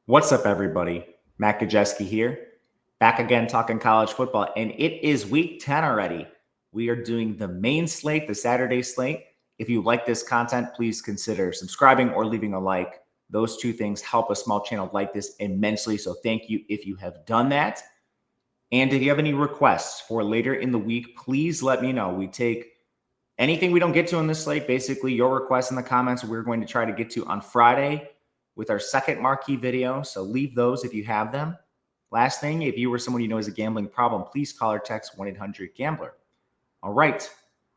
What's up, everybody? Matt Gajewski here, back again talking college football, and it is week 10 already. We are doing the main slate, the Saturday slate. If you like this content, please consider subscribing or leaving a like. Those two things help a small channel like this immensely, so thank you if you have done that. And if you have any requests for later in the week, please let me know. We take anything we don't get to in this slate, basically your requests in the comments, we're going to try to get to on Friday with our second marquee video. So leave those if you have them. Last thing, if you or someone you know has a gambling problem, please call or text 1-800-GAMBLER. All right,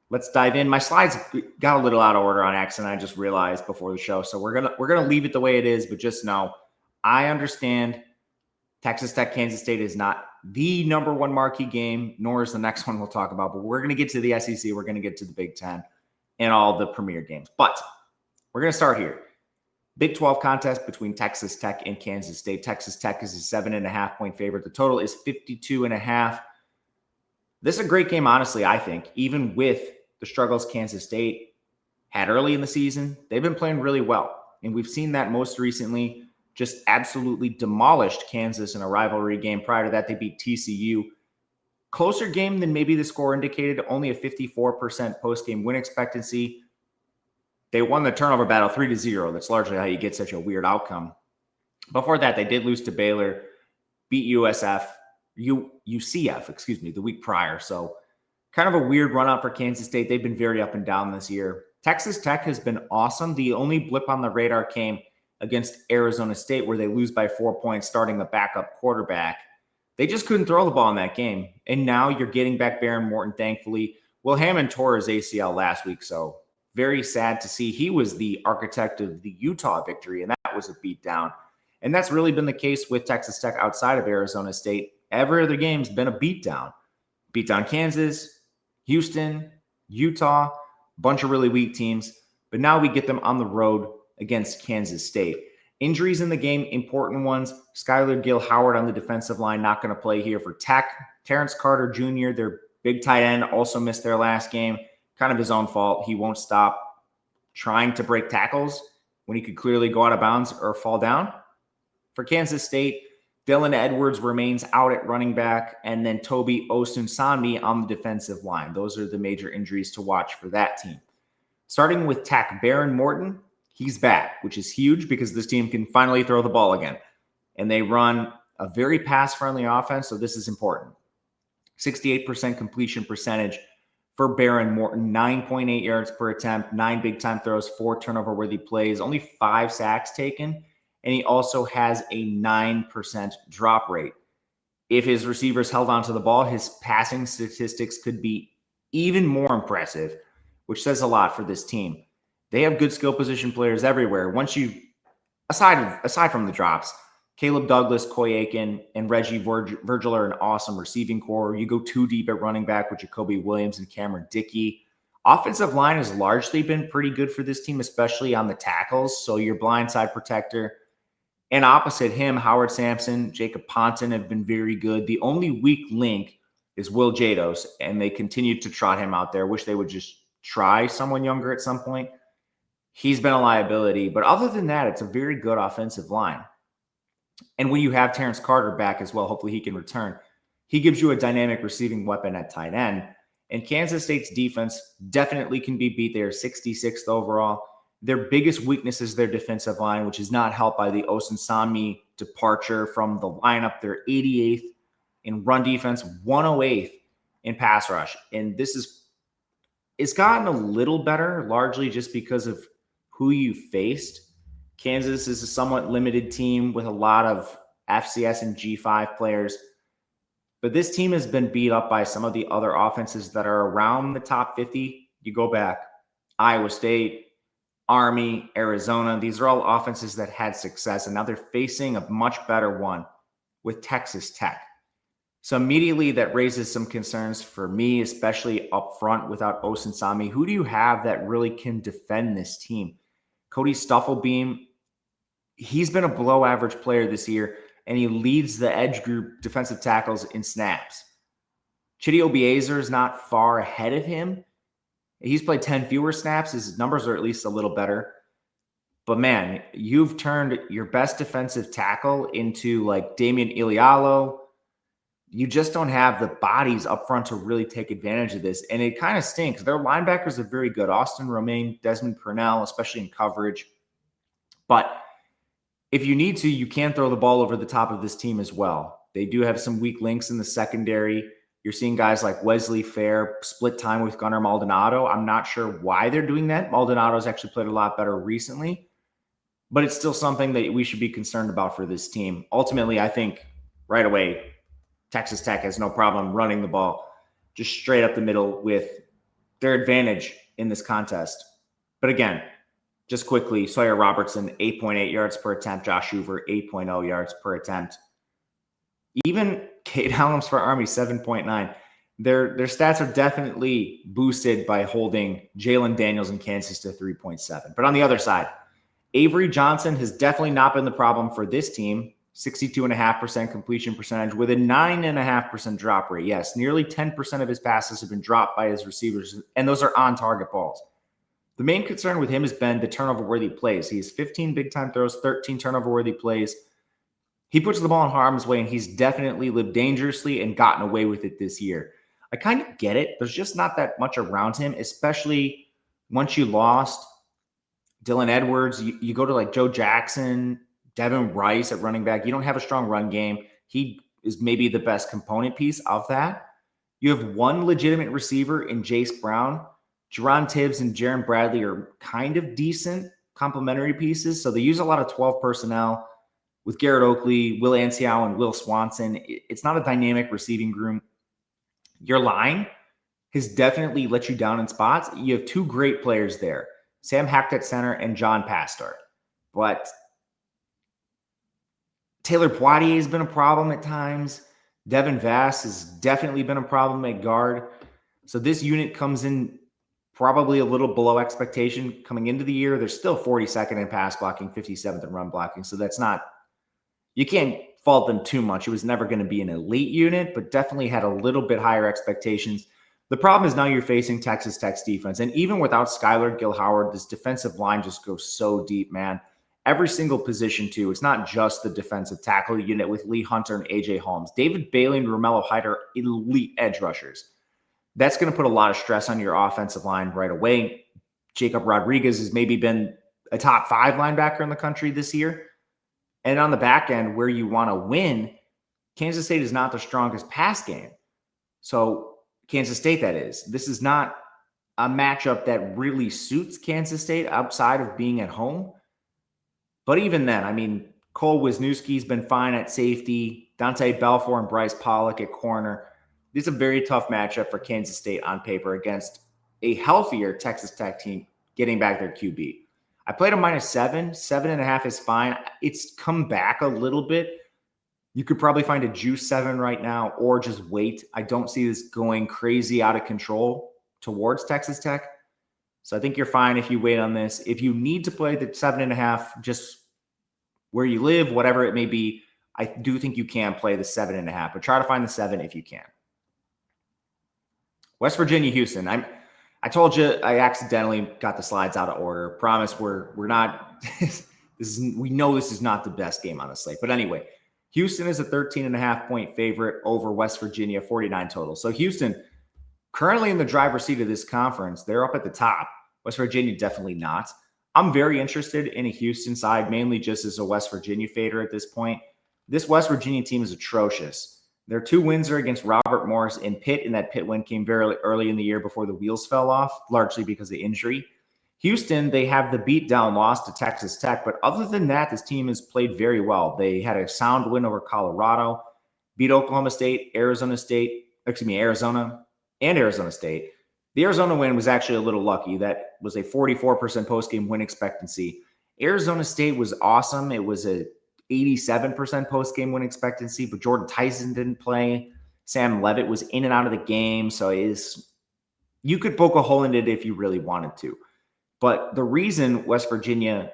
let's dive in. My slides got a little out of order on accident. I just realized before the show. So we're gonna leave it the way it is, but just know I understand Texas Tech, Kansas State is not the number one marquee game, nor is the next one we'll talk about. But we're going to get to the SEC. We're going to get to the Big Ten and all the premier games. But we're going to start here. Big 12 contest between Texas Tech and Kansas State. Texas Tech is a 7.5-point favorite. The total is 52.5. This is a great game, honestly, I think. Even with the struggles Kansas State had early in the season, they've been playing really well. And we've seen that most recently. Just absolutely demolished Kansas in a rivalry game. Prior to that, they beat TCU. Closer game than maybe the score indicated, only a 54% post-game win expectancy. They won the turnover battle 3-0. That's largely how you get such a weird outcome. Before that, they did lose to Baylor, beat UCF, the week prior. So kind of a weird run out for Kansas State. They've been very up and down this year. Texas Tech has been awesome. The only blip on the radar came against Arizona State, where they lose by 4 points, starting the backup quarterback. They just couldn't throw the ball in that game. And now you're getting back Baron Morton, thankfully. Will Hammond tore his ACL last week, so very sad to see. He was the architect of the Utah victory, and that was a beatdown. And that's really been the case with Texas Tech outside of Arizona State. Every other game's been a beatdown. Beatdown Kansas, Houston, Utah, bunch of really weak teams. But now we get them on the road against Kansas State. Injuries in the game, important ones. Skylar Gill-Howard on the defensive line, not going to play here for Tech. Terrence Carter Jr., their big tight end, also missed their last game. Kind of his own fault. He won't stop trying to break tackles when he could clearly go out of bounds or fall down. For Kansas State, Dylan Edwards remains out at running back, and then Toby Osunsanmi on the defensive line. Those are the major injuries to watch for that team. Starting with Tech, Baron Morton, he's back, which is huge because this team can finally throw the ball again. And they run a very pass-friendly offense, so this is important. 68% completion percentage for Baron Morton, 9.8 yards per attempt, 9 big-time throws, 4 turnover-worthy plays, only 5 sacks taken, and he also has a 9% drop rate. If his receivers held onto the ball, his passing statistics could be even more impressive, which says a lot for this team. They have good skill position players everywhere. Once you, aside from the drops, Caleb Douglas, Coy Aiken, and Reggie Virgil are an awesome receiving core. You go too deep at running back with Jacoby Williams and Cameron Dickey. Offensive line has largely been pretty good for this team, especially on the tackles. So your blindside protector. And opposite him, Howard Sampson, Jacob Ponton have been very good. The only weak link is Will Jados, and they continue to trot him out there. Wish they would just try someone younger at some point. He's been a liability. But other than that, it's a very good offensive line. And when you have Terrence Carter back as well, hopefully he can return. He gives you a dynamic receiving weapon at tight end. And Kansas State's defense definitely can be beat. They are 66th overall. Their biggest weakness is their defensive line, which is not helped by the Osunsanmi departure from the lineup. They're 88th in run defense, 108th in pass rush. And it's gotten a little better, largely just because of who you faced. Kansas is a somewhat limited team with a lot of FCS and G5 players. But this team has been beat up by some of the other offenses that are around the top 50. You go back, Iowa State, Army, Arizona. These are all offenses that had success, and now they're facing a much better one with Texas Tech. So immediately that raises some concerns for me, especially up front without Osunsanmi. Who do you have that really can defend this team? Cody Stufflebeam, he's been a below average player this year, and he leads the edge group defensive tackles in snaps. Chidi Obiezer is not far ahead of him. He's played 10 fewer snaps. His numbers are at least a little better. But man, you've turned your best defensive tackle into like Damian Ilialo. You just don't have the bodies up front to really take advantage of this. And it kind of stinks. Their linebackers are very good. Austin Romaine, Desmond Purnell, especially in coverage. But if you need to, you can throw the ball over the top of this team as well. They do have some weak links in the secondary. You're seeing guys like Wesley Fair split time with Gunnar Maldonado. I'm not sure why they're doing that. Maldonado's actually played a lot better recently, but it's still something that we should be concerned about for this team. Ultimately, I think right away, Texas Tech has no problem running the ball just straight up the middle with their advantage in this contest. But again, just quickly, Sawyer Robertson, 8.8 yards per attempt. Josh Hoover, 8.0 yards per attempt. Even Kate Helms for Army, 7.9. Their stats are definitely boosted by holding Jalen Daniels and Kansas to 3.7. But on the other side, Avery Johnson has definitely not been the problem for this team. 62.5% completion percentage with a 9.5% drop rate. Yes, nearly 10% of his passes have been dropped by his receivers, and those are on-target balls. The main concern with him has been the turnover-worthy plays. He has 15 big-time throws, 13 turnover-worthy plays. He puts the ball in harm's way, and he's definitely lived dangerously and gotten away with it this year. I kind of get it. There's just not that much around him, especially once you lost Dylan Edwards. You go to like Joe Jackson, Devin Rice at running back. You don't have a strong run game. He is maybe the best component piece of that. You have one legitimate receiver in Jace Brown. Jerron Tibbs and Jaron Bradley are kind of decent complementary pieces. So they use a lot of 12 personnel with Garrett Oakley, Will Anseau, and Will Swanson. It's not a dynamic receiving room. Your line has definitely let you down in spots. You have two great players there, Sam Hackett at center and John Pastor. But Taylor Poitier has been a problem at times. Devin Vass has definitely been a problem at guard. So this unit comes in probably a little below expectation coming into the year. They're still 42nd in pass blocking, 57th in run blocking. So that's not, you can't fault them too much. It was never going to be an elite unit, but definitely had a little bit higher expectations. The problem is now you're facing Texas Tech's defense. And even without Skylar Gill-Howard, this defensive line just goes so deep, man. Every single position, too. It's not just the defensive tackle unit with Lee Hunter and A.J. Holmes. David Bailey and Romello Hyde are elite edge rushers. That's going to put a lot of stress on your offensive line right away. Jacob Rodriguez has maybe been a top 5 linebacker in the country this year. And on the back end, where you want to win, Kansas State is not the strongest pass game. So Kansas State, that is. This is not a matchup that really suits Kansas State outside of being at home. But even then, I mean, Cole Wisniewski's been fine at safety. Dante Belfour and Bryce Pollock at corner. This is a very tough matchup for Kansas State on paper against a healthier Texas Tech team getting back their QB. I played a -7. 7.5 is fine. It's come back a little bit. You could probably find a juice 7 right now or just wait. I don't see this going crazy out of control towards Texas Tech. So I think you're fine if you wait on this. If you need to play the 7.5, just where you live, whatever it may be, I do think you can play the 7.5, but try to find the 7 if you can. West Virginia, Houston. I told you I accidentally got the slides out of order. Promise we're not we know this is not the best game on the slate. But anyway, Houston is a 13.5 point favorite over West Virginia, 49 total. So Houston currently in the driver's seat of this conference. They're up at the top. West Virginia definitely not. I'm very interested in a Houston side, mainly just as a West Virginia fader at this point. This West Virginia team is atrocious. Their 2 wins are against Robert Morris and Pitt, and that Pitt win came very early in the year before the wheels fell off, largely because of injury. Houston, they have the beatdown loss to Texas Tech, but other than that, this team has played very well. They had a sound win over Colorado, beat Oklahoma State, Arizona, and Arizona State. The Arizona win was actually a little lucky. That was a 44% postgame win expectancy. Arizona State was awesome. It was a 87% postgame win expectancy, but Jordan Tyson didn't play. Sam Levitt was in and out of the game, so you could poke a hole in it if you really wanted to. But the reason West Virginia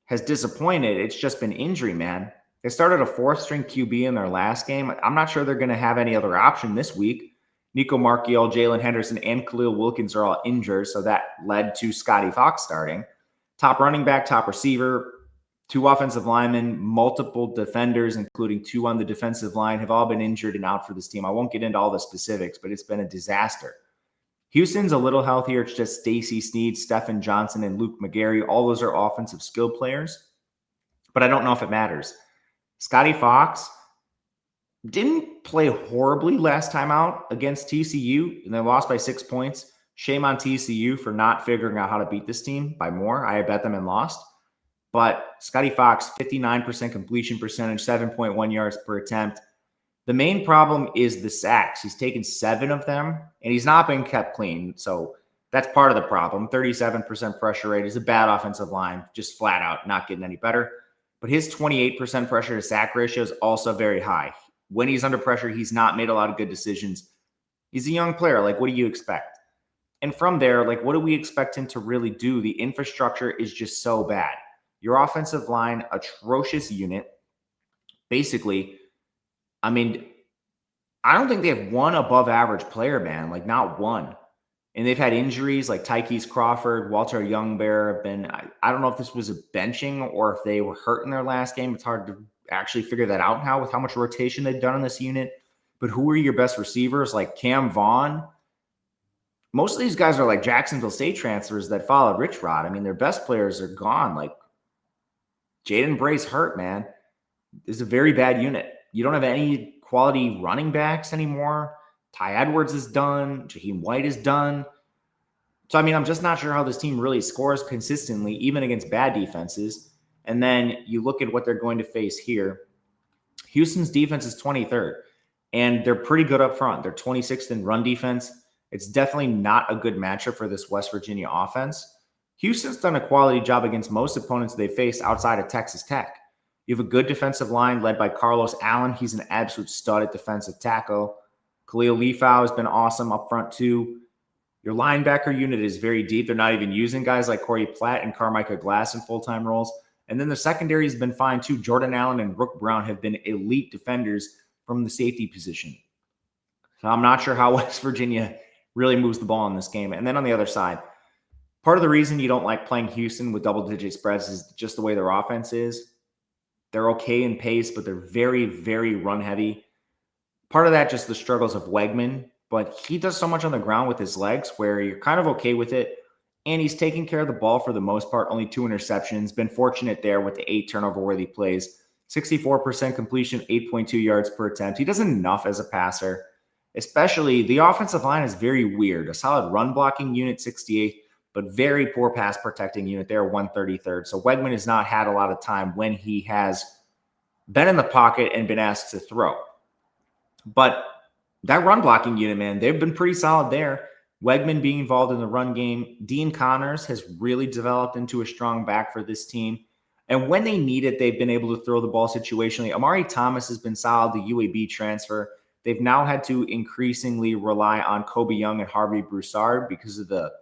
has disappointed, it's just been injury, man. They started a 4th-string QB in their last game. I'm not sure they're going to have any other option this week. Nico Marchiol, Jalen Henderson, and Khalil Wilkins are all injured, so that led to Scotty Fox starting. Top running back, top receiver, 2 offensive linemen, multiple defenders, including 2 on the defensive line, have all been injured and out for this team. I won't get into all the specifics, but it's been a disaster. Houston's a little healthier. It's just Stacy Sneed, Stephen Johnson, and Luke McGarry. All those are offensive skill players, but I don't know if it matters. Scotty Fox didn't play horribly last time out against TCU, and they lost by 6 points. Shame on TCU for not figuring out how to beat this team by more. I bet them and lost. But Scotty Fox, 59% completion percentage, 7.1 yards per attempt. The main problem is the sacks. He's taken 7 of them, and he's not been kept clean. So that's part of the problem. 37% pressure rate is a bad offensive line, just flat out not getting any better. But his 28% pressure to sack ratio is also very high. When he's under pressure, he's not made a lot of good decisions. He's a young player. Like, what do you expect? And from there, like, what do we expect him to really do? The infrastructure is just so bad. Your offensive line, atrocious unit. Basically, I mean, I don't think they have one above average player, man. Like, not one. And they've had injuries like Tykees Crawford, Walter Youngbear have been, I don't know if this was a benching or if they were hurt in their last game. It's hard to actually figure that out now with how much rotation they've done in this unit. But who are your best receivers? Like Cam Vaughn. Most of these guys are like Jacksonville State transfers that followed Rich Rod. I mean, their best players are gone. Like Jaden Bray's hurt, man. This is a very bad unit. You don't have any quality running backs anymore. Ty Edwards is done. Jaheim White is done. So, I mean, I'm just not sure how this team really scores consistently, even against bad defenses. And then you look at what they're going to face here. Houston's defense is 23rd, and they're pretty good up front. They're 26th in run defense. It's definitely not a good matchup for this West Virginia offense. Houston's done a quality job against most opponents they face outside of Texas Tech. You have a good defensive line led by Carlos Allen. He's an absolute stud at defensive tackle. Khalil Leafau has been awesome up front too. Your linebacker unit is very deep. They're not even using guys like Corey Platt and Carmichael Glass in full-time roles. And then the secondary has been fine too. Jordan Allen and Rook Brown have been elite defenders from the safety position. So I'm not sure how West Virginia really moves the ball in this game. And then on the other side, part of the reason you don't like playing Houston with double-digit spreads is just the way their offense is. They're okay in pace, but they're very, very run-heavy. Part of that, just the struggles of Wegman, but he does so much on the ground with his legs where you're kind of okay with it. And he's taking care of the ball for the most part, only 2 interceptions. Been fortunate there with the 8 turnover-worthy plays. 64% completion, 8.2 yards per attempt. He does enough as a passer. Especially, the offensive line is very weird. A solid run-blocking unit, 68th, but very poor pass-protecting unit there, 133rd. So Wegman has not had a lot of time when he has been in the pocket and been asked to throw. But that run-blocking unit, man, they've been pretty solid there. Wegman being involved in the run game. Dean Connors has really developed into a strong back for this team. And when they need it, they've been able to throw the ball situationally. Amari Thomas has been solid, the UAB transfer. They've now had to increasingly rely on Kobe Young and Harvey Broussard because of the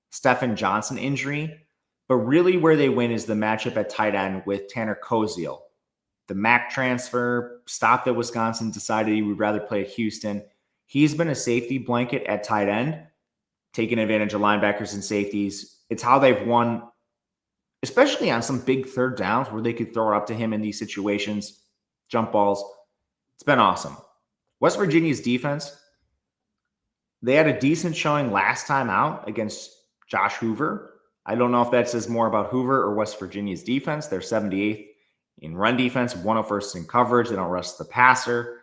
Stephen Johnson injury. But really where they win is the matchup at tight end with Tanner Koziel. The MAC transfer stopped at Wisconsin, decided he would rather play at Houston. He's been a safety blanket at tight end, taking advantage of linebackers and safeties. It's how they've won, especially on some big third downs where they could throw it up to him in these situations, jump balls. It's been awesome. West Virginia's defense, they had a decent showing last time out against Josh Hoover. I don't know if that says more about Hoover or West Virginia's defense. They're 78th in run defense, 101st in coverage. They don't rush the passer.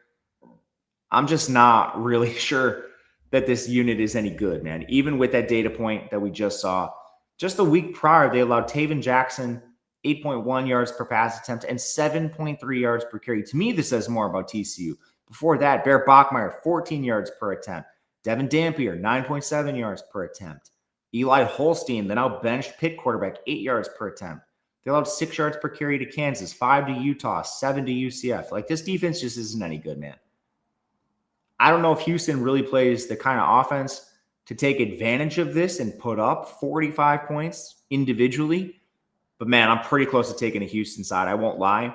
I'm just not really sure that this unit is any good, man. Even with that data point that we just saw. Just the week prior, they allowed Taven Jackson 8.1 yards per pass attempt and 7.3 yards per carry. To me, this says more about TCU. Before that, Bear Bachmeier, 14 yards per attempt. Devin Dampier, 9.7 yards per attempt. Eli Holstein, the now benched Pitt quarterback, 8 yards per attempt. They allowed 6 yards per carry to Kansas, 5 to Utah, 7 to UCF. Like, this defense just isn't any good, man. I don't know if Houston really plays the kind of offense to take advantage of this and put up 45 points individually. But, man, I'm pretty close to taking a Houston side. I won't lie.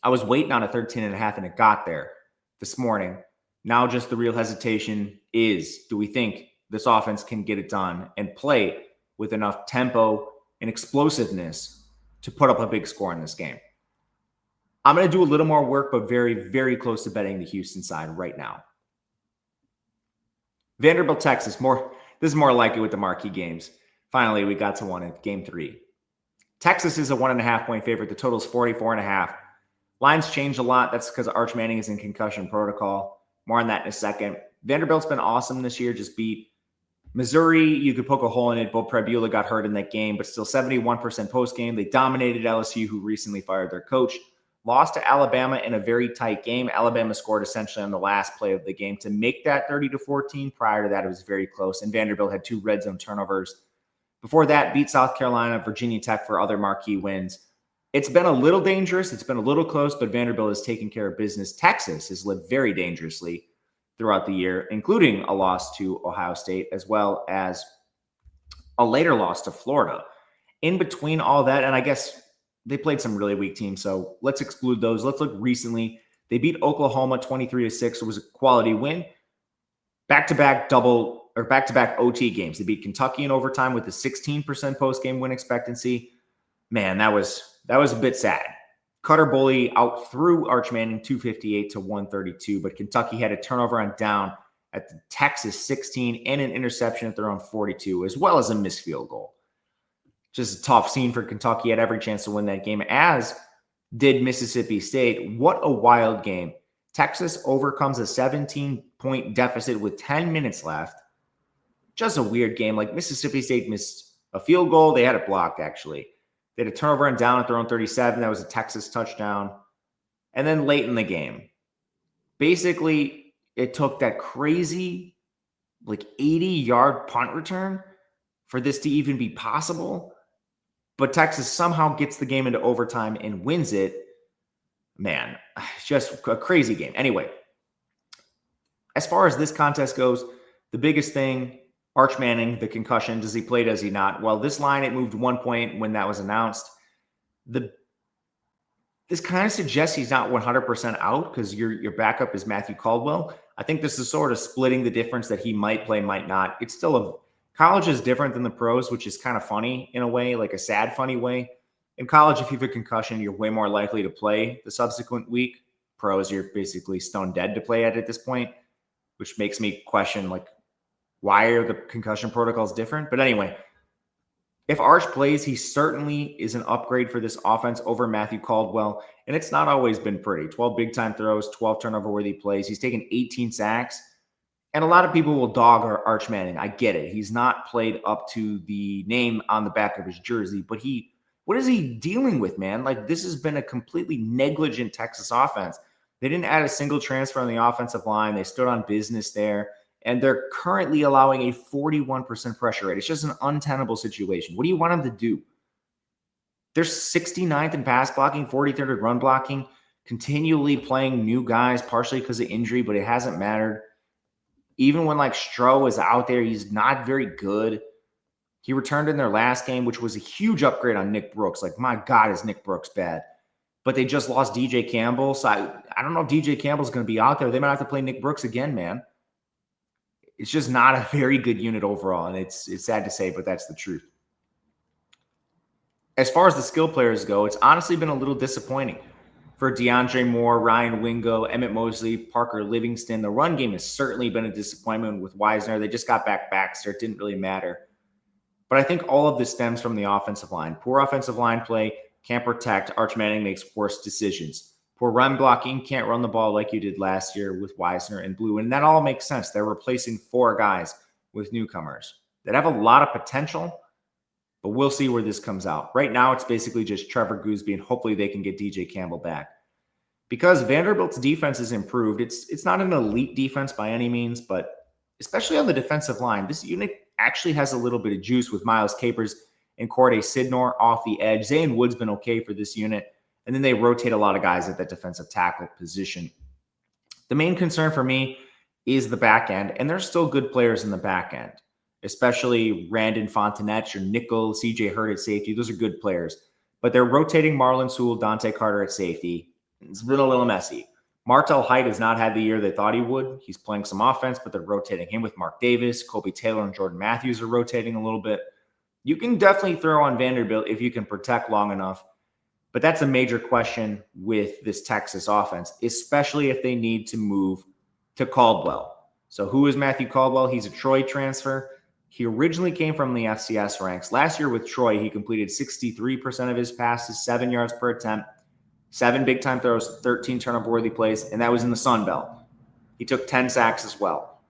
I was waiting on a 13.5, and it got there this morning. Now just the real hesitation is, do we think this offense can get it done and play with enough tempo and explosiveness to put up a big score in this game. I'm going to do a little more work, but very, very close to betting the Houston side right now. Vanderbilt, Texas. This is more likely with the marquee games. Finally, we got to one in game 3. Texas is a 1.5-point favorite. The total is 44.5. Lines changed a lot. That's because Arch Manning is in concussion protocol. More on that in a second. Vanderbilt's been awesome this year. Just beat Missouri. You could poke a hole in it. Bo Prabula got hurt in that game, but still 71% post-game. They dominated LSU, who recently fired their coach. Lost to Alabama in a very tight game. Alabama scored essentially on the last play of the game to make that 30-14. Prior to that, it was very close. And Vanderbilt had 2 red zone turnovers. Before that, beat South Carolina, Virginia Tech for other marquee wins. It's been a little dangerous. It's been a little close, but Vanderbilt has taken care of business. Texas has lived very dangerously throughout the year, including a loss to Ohio State, as well as a later loss to Florida. In between all that, and I guess they played some really weak teams, so let's exclude those. Let's look recently. They beat Oklahoma 23-6. It was a quality win. Back-to-back OT games. They beat Kentucky in overtime with a 16% post-game win expectancy. Man, that was a bit sad. Cutter Bully out through Arch Manning 258-132, but Kentucky had a turnover on down at the Texas 16 and an interception at their own 42, as well as a missed field goal. Just a tough scene for Kentucky. Had every chance to win that game, as did Mississippi State. What a wild game. Texas overcomes a 17-point deficit with 10 minutes left. Just a weird game. Like, Mississippi State missed a field goal. They had it blocked, actually. They had a turnover and down at their own 37. That was a Texas touchdown. And then late in the game, basically, it took that crazy, 80-yard punt return for this to even be possible. But Texas somehow gets the game into overtime and wins it. Man, just a crazy game. Anyway, as far as this contest goes, the biggest thing, Arch Manning, the concussion, does he play, does he not? Well, this line, it moved 1 point when that was announced. This kind of suggests he's not 100% out because your backup is Matthew Caldwell. I think this is sort of splitting the difference that he might play, might not. It's still college is different than the pros, which is kind of funny in a way, like a sad, funny way. In college, if you have a concussion, you're way more likely to play the subsequent week. Pros, you're basically stone dead to play at this point, which makes me question, why are the concussion protocols different? But anyway, if Arch plays, he certainly is an upgrade for this offense over Matthew Caldwell, and it's not always been pretty. 12 big-time throws, 12 turnover-worthy plays. He's taken 18 sacks, and a lot of people will dog Arch Manning. I get it. He's not played up to the name on the back of his jersey, but what is he dealing with, man? This has been a completely negligent Texas offense. They didn't add a single transfer on the offensive line. They stood on business there, and they're currently allowing a 41% pressure rate. It's just an untenable situation. What do you want them to do? They're 69th in pass blocking, 43rd in run blocking, continually playing new guys, partially because of injury, but it hasn't mattered. Even when Stroh is out there, he's not very good. He returned in their last game, which was a huge upgrade on Nick Brooks. My God, is Nick Brooks bad. But they just lost DJ Campbell. So I don't know if DJ Campbell's going to be out there. They might have to play Nick Brooks again, man. It's just not a very good unit overall. And it's sad to say, but that's the truth. As far as the skill players go, it's honestly been a little disappointing. For DeAndre Moore, Ryan Wingo, Emmett Mosley, Parker Livingston, the run game has certainly been a disappointment with Wisner. They just got back Baxter. It didn't really matter. But I think all of this stems from the offensive line. Poor offensive line play, can't protect. Arch Manning makes worse decisions. Poor run blocking, can't run the ball like you did last year with Wisner and Blue. And that all makes sense. They're replacing 4 guys with newcomers that have a lot of potential, but we'll see where this comes out. Right now, it's basically just Trevor Gooseby, and hopefully they can get DJ Campbell back. Because Vanderbilt's defense has improved. It's not an elite defense by any means, but especially on the defensive line, this unit actually has a little bit of juice with Miles Capers and Corday Sidnor off the edge. Zayn Wood's been okay for this unit. And then they rotate a lot of guys at that defensive tackle position. The main concern for me is the back end, and there's still good players in the back end, especially Randon Fontenette or Nickel, CJ Hurd at safety. Those are good players. But they're rotating Marlon Sewell, Dante Carter at safety. It's been a little messy. Martel Height has not had the year they thought he would. He's playing some offense, but they're rotating him with Mark Davis. Colby Taylor and Jordan Matthews are rotating a little bit. You can definitely throw on Vanderbilt if you can protect long enough. But that's a major question with this Texas offense, especially if they need to move to Caldwell. So who is Matthew Caldwell? He's a Troy transfer. He originally came from the FCS ranks. Last year with Troy, he completed 63% of his passes, 7 yards per attempt, 7 big-time throws, 13 turnover-worthy plays, and that was in the Sun Belt. He took 10 sacks as well.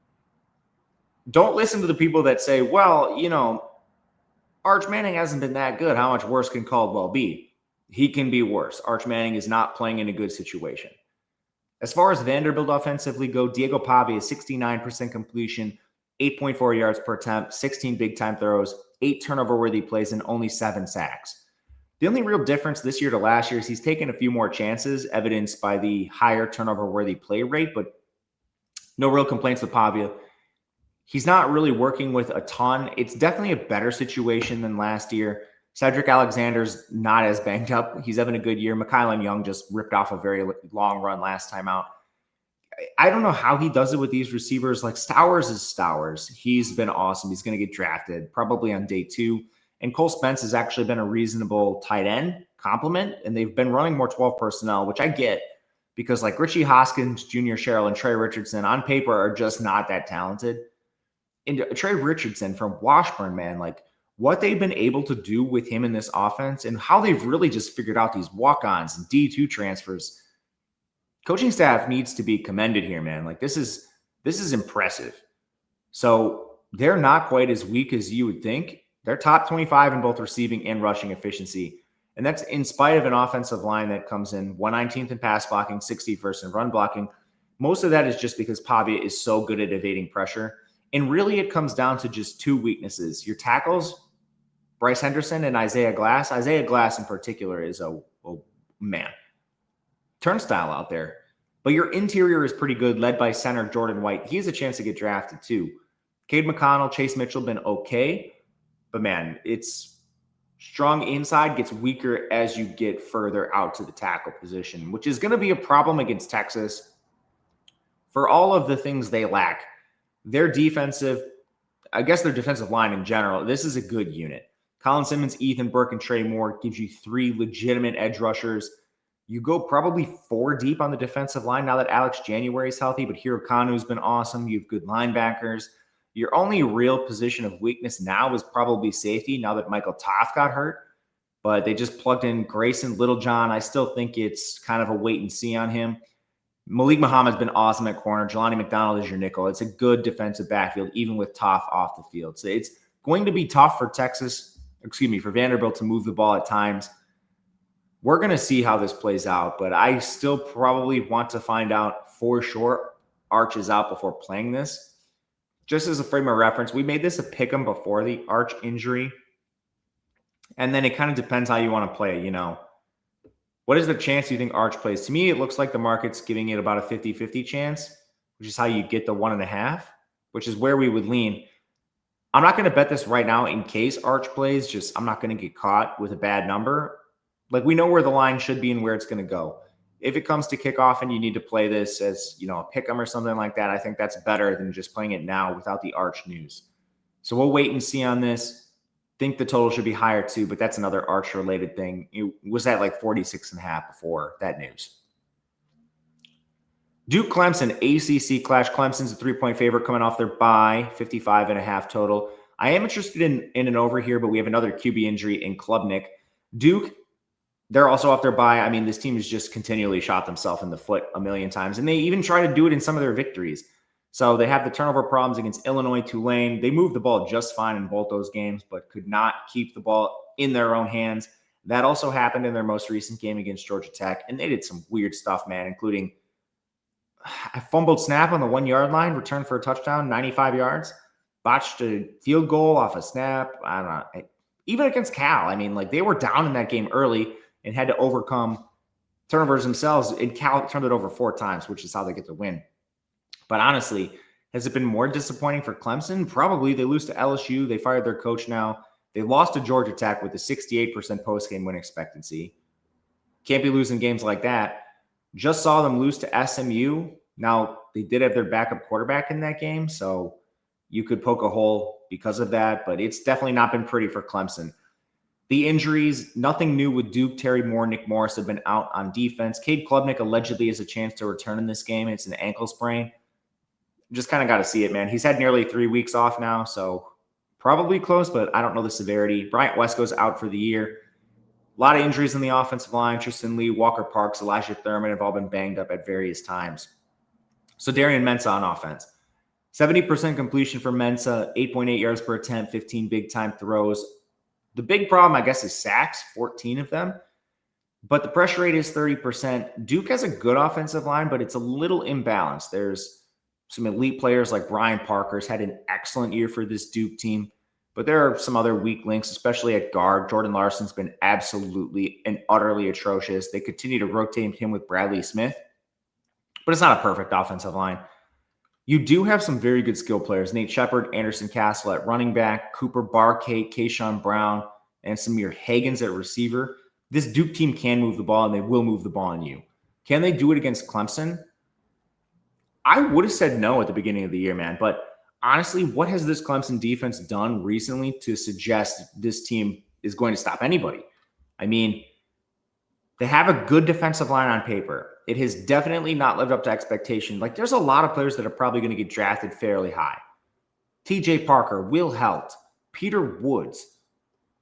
Don't listen to the people that say, well, Arch Manning hasn't been that good. How much worse can Caldwell be? He can be worse. Arch Manning is not playing in a good situation. As far as Vanderbilt offensively go, Diego Pavia is 69% completion, 8.4 yards per attempt, 16 big-time throws, 8 turnover-worthy plays, and only 7 sacks. The only real difference this year to last year is he's taken a few more chances, evidenced by the higher turnover-worthy play rate, but no real complaints with Pavia. He's not really working with a ton. It's definitely a better situation than last year. Cedric Alexander's not as banged up. He's having a good year. Mikaelin Young just ripped off a very long run last time out. I don't know how he does it with these receivers. Like Stowers is Stowers. He's been awesome. He's going to get drafted probably on day 2. And Cole Spence has actually been a reasonable tight end complement. And they've been running more 12 personnel, which I get because like Richie Hoskins, Junior Sherrill, and Trey Richardson on paper are just not that talented. And Trey Richardson from Washburn, man, like what they've been able to do with him in this offense and how they've really just figured out these walk-ons and D2 transfers. Coaching staff needs to be commended here, man. Like this is impressive. So they're not quite as weak as you would think. They're top 25 in both receiving and rushing efficiency. And that's in spite of an offensive line that comes in 119th in pass blocking, 61st in run blocking. Most of that is just because Pavia is so good at evading pressure. And really it comes down to just 2 weaknesses. Your tackles, Bryce Henderson and Isaiah Glass. Isaiah Glass in particular is a turnstile out there. But your interior is pretty good, led by center Jordan White. He has a chance to get drafted too. Cade McConnell, Chase Mitchell been okay. But man, it's strong inside, gets weaker as you get further out to the tackle position, which is going to be a problem against Texas for all of the things they lack. Their defensive line in general, this is a good unit. Colin Simmons, Ethan Burke, and Trey Moore gives you 3 legitimate edge rushers. You go probably 4 deep on the defensive line now that Alex January is healthy, but Hiro Kanu's been awesome. You have good linebackers. Your only real position of weakness now is probably safety now that Michael Toth got hurt, but they just plugged in Grayson Littlejohn. I still think it's kind of a wait and see on him. Malik Muhammad's been awesome at corner. Jelani McDonald is your nickel. It's a good defensive backfield, even with Toth off the field. So it's going to be tough for for Vanderbilt to move the ball at times. We're going to see how this plays out, but I still probably want to find out for sure Arch is out before playing this. Just as a frame of reference, we made this a pick'em before the Arch injury, and then it kind of depends how you want to play it, What is the chance you think Arch plays? To me, it looks like the market's giving it about a 50-50 chance, which is how you get the 1.5, which is where we would lean. I'm not going to bet this right now in case Arch plays. I'm not going to get caught with a bad number. Like we know where the line should be and where it's going to go. If it comes to kickoff and you need to play this as, a pick'em or something like that, I think that's better than just playing it now without the Arch news. So we'll wait and see on this. Think the total should be higher too, but that's another Arch related thing. It was at like 46.5 before that news. Duke Clemson, ACC clash. Clemson's a 3-point favorite coming off their bye, 55.5 total. I am interested in an over here, but we have another QB injury in Klubnik. Duke, they're also off their bye. I mean, this team has just continually shot themselves in the foot a million times, and they even try to do it in some of their victories. So they have the turnover problems against Illinois, Tulane. They moved the ball just fine in both those games, but could not keep the ball in their own hands. That also happened in their most recent game against Georgia Tech, and they did some weird stuff, man, including a fumbled snap on the 1-yard line, returned for a touchdown, 95 yards, botched a field goal off a snap. I don't know. Even against Cal, I mean, like they were down in that game early and had to overcome turnovers themselves, and Cal turned it over 4 times, which is how they get the win. But honestly, has it been more disappointing for Clemson? Probably. They lose to LSU. They fired their coach now. They lost to Georgia Tech with a 68% post-game win expectancy. Can't be losing games like that. Just saw them lose to SMU. Now, they did have their backup quarterback in that game, so you could poke a hole because of that, but it's definitely not been pretty for Clemson. The injuries, nothing new with Duke. Terry Moore, Nick Morris have been out on defense. Cade Klubnik allegedly has a chance to return in this game. It's an ankle sprain. Just kind of got to see it, man. He's had nearly 3 weeks off now, so probably close, but I don't know the severity. Bryant Wesco's out for the year. A lot of injuries in the offensive line. Tristan Lee, Walker Parks, Elijah Thurman have all been banged up at various times. So Darian Mensah on offense. 70% completion for Mensah, 8.8 yards per attempt, 15 big-time throws. The big problem, I guess, is sacks, 14 of them. But the pressure rate is 30%. Duke has a good offensive line, but it's a little imbalanced. There's some elite players like Brian Parker's had an excellent year for this Duke team. But there are some other weak links, especially at guard. Jordan Larson's been absolutely and utterly atrocious. They continue to rotate him with Bradley Smith. But it's not a perfect offensive line. You do have some very good skill players. Nate Shepard, Anderson Castle at running back, Cooper Barkate, Keyshawn Brown, and Samir Hagans at receiver. This Duke team can move the ball, and they will move the ball on you. Can they do it against Clemson? I would have said no at the beginning of the year, man. But honestly, what has this Clemson defense done recently to suggest this team is going to stop anybody? I mean, they have a good defensive line on paper. It has definitely not lived up to expectation. Like, there's a lot of players that are probably going to get drafted fairly high. TJ Parker, Will Helt, Peter Woods.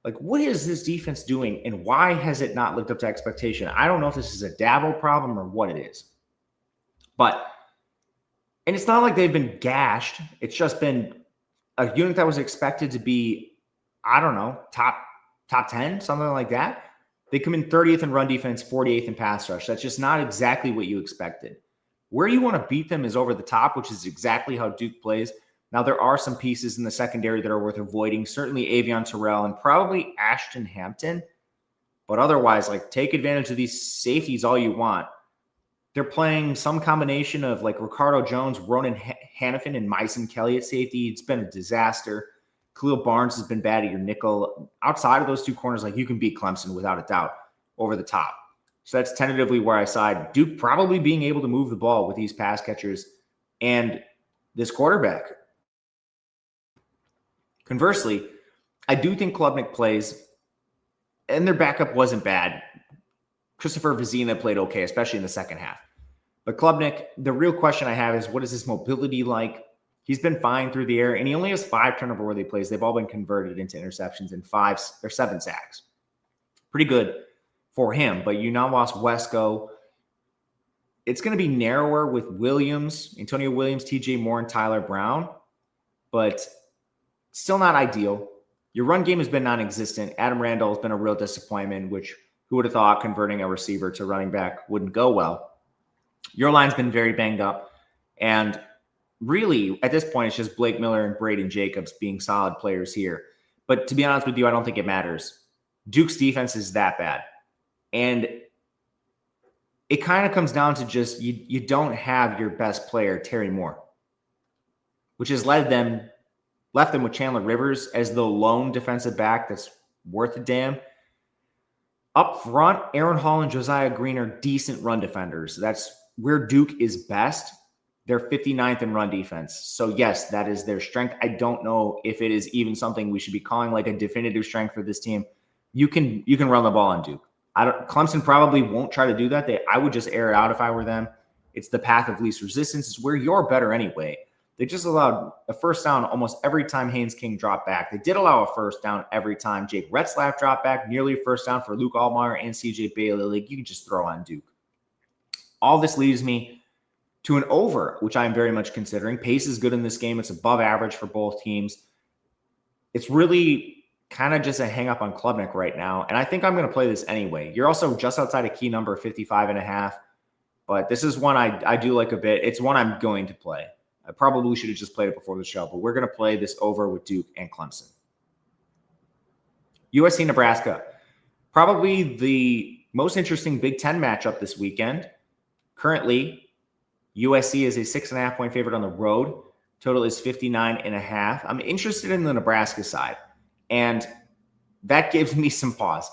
Like, what is this defense doing, and why has it not lived up to expectation? I don't know if this is a Dabo problem or what it is. But, and it's not like they've been gashed. It's just been a unit that was expected to be, I don't know, top 10, something like that. They come in 30th in run defense, 48th in pass rush. That's just not exactly what you expected. Where you want to beat them is over the top, which is exactly how Duke plays. Now, there are some pieces in the secondary that are worth avoiding. Certainly Avion Terrell and probably Ashton Hampton. But otherwise, like, take advantage of these safeties all you want. They're playing some combination of like Ricardo Jones, Ronan Hannafin, and Myson Kelly at safety. It's been a disaster. Khalil Barnes has been bad at your nickel. Outside of those two corners, like, you can beat Clemson without a doubt over the top. So that's tentatively where I side. Duke probably being able to move the ball with these pass catchers and this quarterback. Conversely, I do think Klubnik plays, and their backup wasn't bad. Christopher Vizina played okay, especially in the second half. But Klubnik, the real question I have is, what is his mobility like? He's been fine through the air, and he only has 5 turnover-worthy plays. They've all been converted into interceptions and 7 sacks. Pretty good for him, but you now lost Wesco. It's going to be narrower with Williams, Antonio Williams, TJ Moore, and Tyler Brown, but still not ideal. Your run game has been non-existent. Adam Randall has been a real disappointment, which who would have thought converting a receiver to running back wouldn't go well. Your line's been very banged up, and really, at this point, it's just Blake Miller and Braden Jacobs being solid players here. But to be honest with you, I don't think it matters. Duke's defense is that bad. And it kind of comes down to just you don't have your best player, Terry Moore, which has left them with Chandler Rivers as the lone defensive back that's worth a damn. Up front, Aaron Hall and Josiah Green are decent run defenders. That's where Duke is best. They're 59th in run defense. So, yes, that is their strength. I don't know if it is even something we should be calling like a definitive strength for this team. You can run the ball on Duke. Clemson probably won't try to do that. I would just air it out if I were them. It's the path of least resistance. It's where you're better anyway. They just allowed a first down almost every time Haynes King dropped back. They did allow a first down every time Jake Retzlaff dropped back, nearly a first down for Luke Altmaier and CJ Bailey. Like, you can just throw on Duke. All this leaves me to an over, which I'm very much considering. Pace is good in this game. It's above average for both teams. It's really kind of just a hang up on Klubnik right now. And I think I'm going to play this anyway. You're also just outside a key number, 55.5. But this is one I do like a bit. It's one I'm going to play. I probably should have just played it before the show, but we're going to play this over with Duke and Clemson. USC, Nebraska. Probably the most interesting Big Ten matchup this weekend. Currently, USC is a 6.5-point favorite on the road. Total is 59.5. I'm interested in the Nebraska side, and that gives me some pause.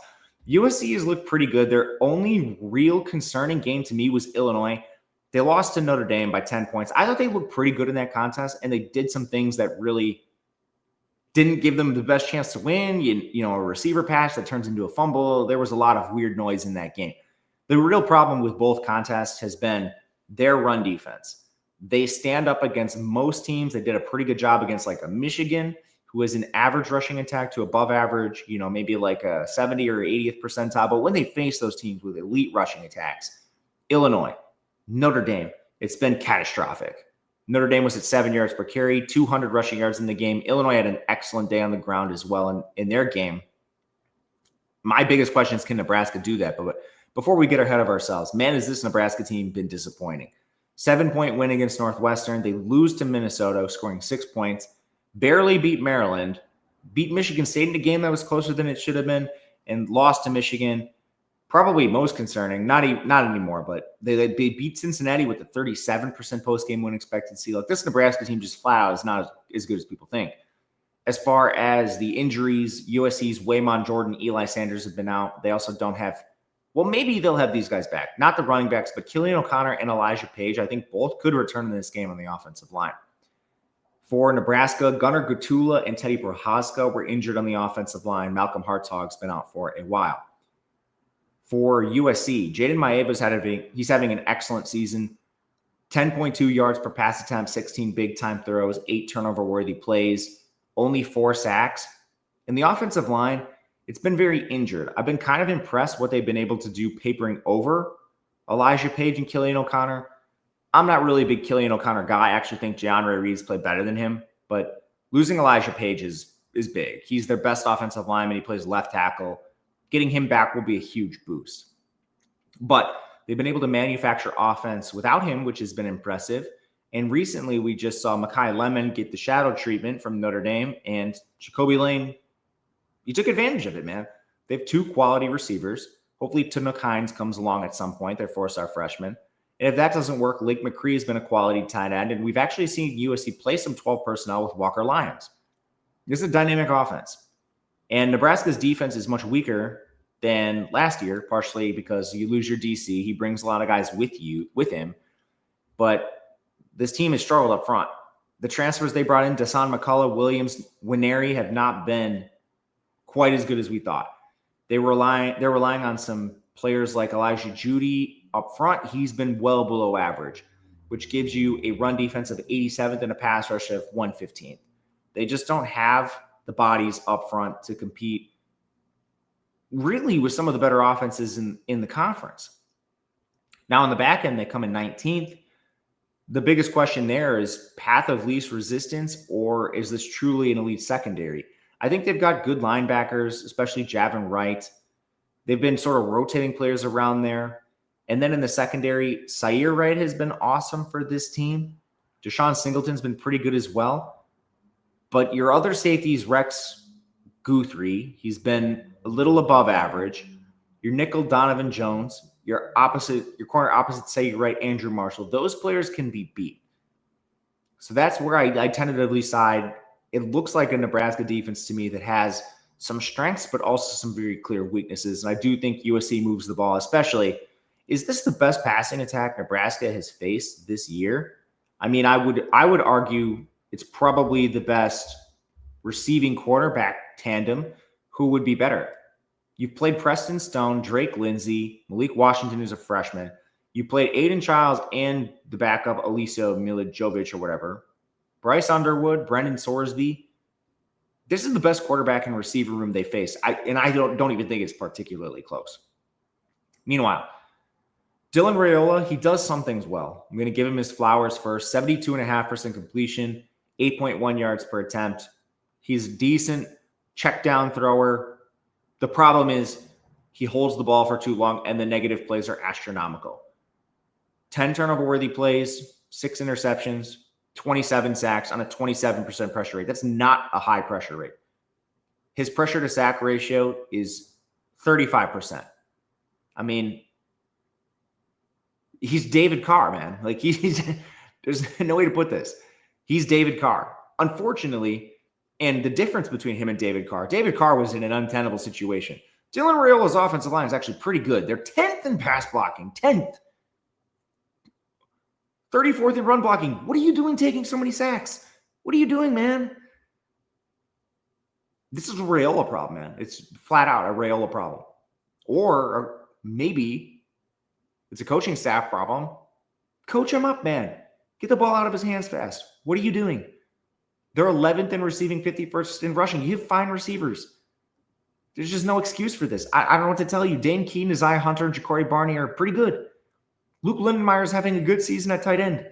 USC has looked pretty good. Their only real concerning game to me was Illinois. They lost to Notre Dame by 10 points. I thought they looked pretty good in that contest, and they did some things that really didn't give them the best chance to win. A receiver pass that turns into a fumble. There was a lot of weird noise in that game. The real problem with both contests has been their run defense. They stand up against most teams. They did a pretty good job against like a Michigan, who is an average rushing attack to above average, maybe like a 70 or 80th percentile. But when they face those teams with elite rushing attacks, Illinois, Notre Dame, it's been catastrophic. Notre Dame was at 7 yards per carry, 200 rushing yards in the game. Illinois had an excellent day on the ground as well in their game. My biggest question is, can Nebraska do that? But before we get ahead of ourselves, man, has this Nebraska team been disappointing. 7-point win against Northwestern. They lose to Minnesota, scoring 6 points. Barely beat Maryland. Beat Michigan State in a game that was closer than it should have been. And lost to Michigan. Probably most concerning, not anymore, but they beat Cincinnati with a 37% post-game win expectancy. Like, this Nebraska team just flat out is not as good as people think. As far as the injuries, USC's Waymon Jordan, Eli Sanders have been out. They also don't have, well, maybe they'll have these guys back. Not the running backs, but Killian O'Connor and Elijah Page, I think both could return in this game on the offensive line. For Nebraska, Gunnar Gutula and Teddy Prochazka were injured on the offensive line. Malcolm Hartog's been out for a while. For USC, Jaden Maeva's he's having an excellent season. 10.2 yards per pass attempt, 16 big-time throws, 8 turnover-worthy plays, only 4 sacks. And the offensive line, it's been very injured. I've been kind of impressed what they've been able to do papering over Elijah Page and Killian O'Connor. I'm not really a big Killian O'Connor guy. I actually think Ja'Andre Reed's played better than him. But losing Elijah Page is big. He's their best offensive lineman. He plays left tackle. Getting him back will be a huge boost. But they've been able to manufacture offense without him, which has been impressive. And recently, we just saw Mekhi Lemon get the shadow treatment from Notre Dame, and Jacoby Lane, he took advantage of it, man. They have 2 quality receivers. Hopefully, Tanook Hines comes along at some point, their 4-star freshman. And if that doesn't work, Lake McCree has been a quality tight end, and we've actually seen USC play some 12 personnel with Walker Lyons. This is a dynamic offense. And Nebraska's defense is much weaker than last year, partially because you lose your DC. He brings a lot of guys with him. But this team has struggled up front. The transfers they brought in, Dasan McCullough, Williams, Winery, have not been quite as good as we thought. They're relying on some players like Elijah Judy up front. He's been well below average, which gives you a run defense of 87th and a pass rush of 115th. They just don't have the bodies up front to compete really with some of the better offenses in the conference. Now, on the back end, they come in 19th. The biggest question there is path of least resistance, or is this truly an elite secondary? I think they've got good linebackers, especially Javin Wright. They've been sort of rotating players around there. And then in the secondary, Sair Wright has been awesome for this team. Deshaun Singleton's been pretty good as well. But your other safeties, Rex Guthrie, he's been a little above average. Your nickel, Donovan Jones, your corner opposite, say, right, Andrew Marshall. Those players can be beat. So that's where I tentatively side. It looks like a Nebraska defense to me that has some strengths, but also some very clear weaknesses. And I do think USC moves the ball, especially. Is this the best passing attack Nebraska has faced this year? I mean, I would argue it's probably the best receiving quarterback tandem. Who would be better? You've played Preston Stone, Drake Lindsey, Malik Washington, who's a freshman. You played Aiden Childs and the backup, Aliso Milijovic or whatever. Bryce Underwood, Brendan Sorsby. This is the best quarterback and receiver room they face. I don't even think it's particularly close. Meanwhile, Dylan Raiola, he does some things well. I'm going to give him his flowers first. 72.5% completion, 8.1 yards per attempt. He's a decent check down thrower. The problem is he holds the ball for too long, and the negative plays are astronomical. 10 turnover-worthy plays, 6 interceptions, 27 sacks on a 27% pressure rate. That's not a high pressure rate. His pressure to sack ratio is 35%. I mean, he's David Carr, man. Like, there's no way to put this. He's David Carr. Unfortunately, and the difference between him and David Carr was in an untenable situation. Dylan Raiola's offensive line is actually pretty good. They're 10th in pass blocking, 10th. 34th in run blocking. What are you doing taking so many sacks? What are you doing, man? This is a Raiola problem, man. It's flat out a Raiola problem. Or maybe it's a coaching staff problem. Coach him up, man. Get the ball out of his hands fast. What are you doing? They're 11th in receiving, 51st in rushing. You have fine receivers. There's just no excuse for this. I don't know what to tell you. Dane Keaton, Isaiah Hunter, and Ja'Cory Barney are pretty good. Luke Lindenmeyer is having a good season at tight end.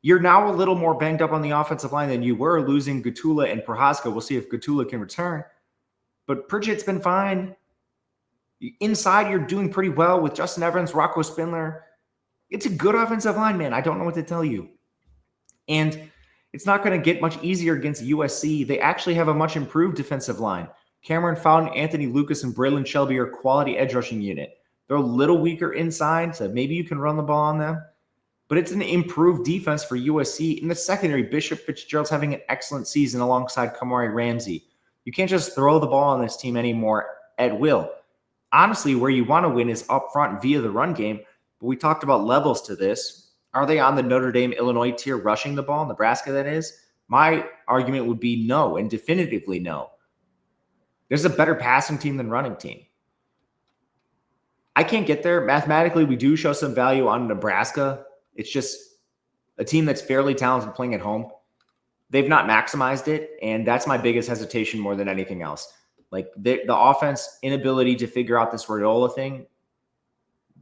You're now a little more banged up on the offensive line than you were, losing Gatula and Prohaska. We'll see if Gatula can return. But Pritchett's been fine. Inside, you're doing pretty well with Justin Evans, Rocco Spindler. It's a good offensive line, man. I don't know what to tell you. And it's not going to get much easier against USC. They actually have a much improved defensive line. Cameron Fountain, Anthony Lucas, and Braylon Shelby are quality edge rushing unit. They're a little weaker inside, so maybe you can run the ball on them. But it's an improved defense for USC. In the secondary, Bishop Fitzgerald's having an excellent season alongside Kamari Ramsey. You can't just throw the ball on this team anymore at will. Honestly, where you want to win is up front via the run game. But we talked about levels to this. Are they on the Notre Dame, Illinois tier rushing the ball? Nebraska, that is? My argument would be no, and definitively no. There's a better passing team than running team. I can't get there. Mathematically, we do show some value on Nebraska. It's just a team that's fairly talented playing at home. They've not maximized it, and that's my biggest hesitation more than anything else. Like the offense inability to figure out this Raiola thing,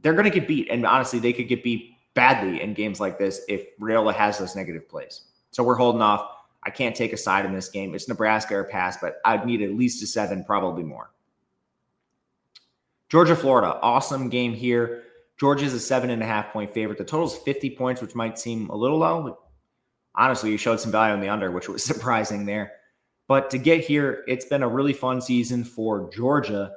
they're going to get beat. And honestly, they could get beat badly in games like this if Raiola has those negative plays. So we're holding off. I can't take a side in this game. It's Nebraska or pass, but I'd need at least a 7, probably more. Georgia, Florida, awesome game here. Georgia's a 7.5-point favorite. The total is 50 points, which might seem a little low. Honestly, you showed some value on the under, which was surprising there. But to get here, it's been a really fun season for Georgia.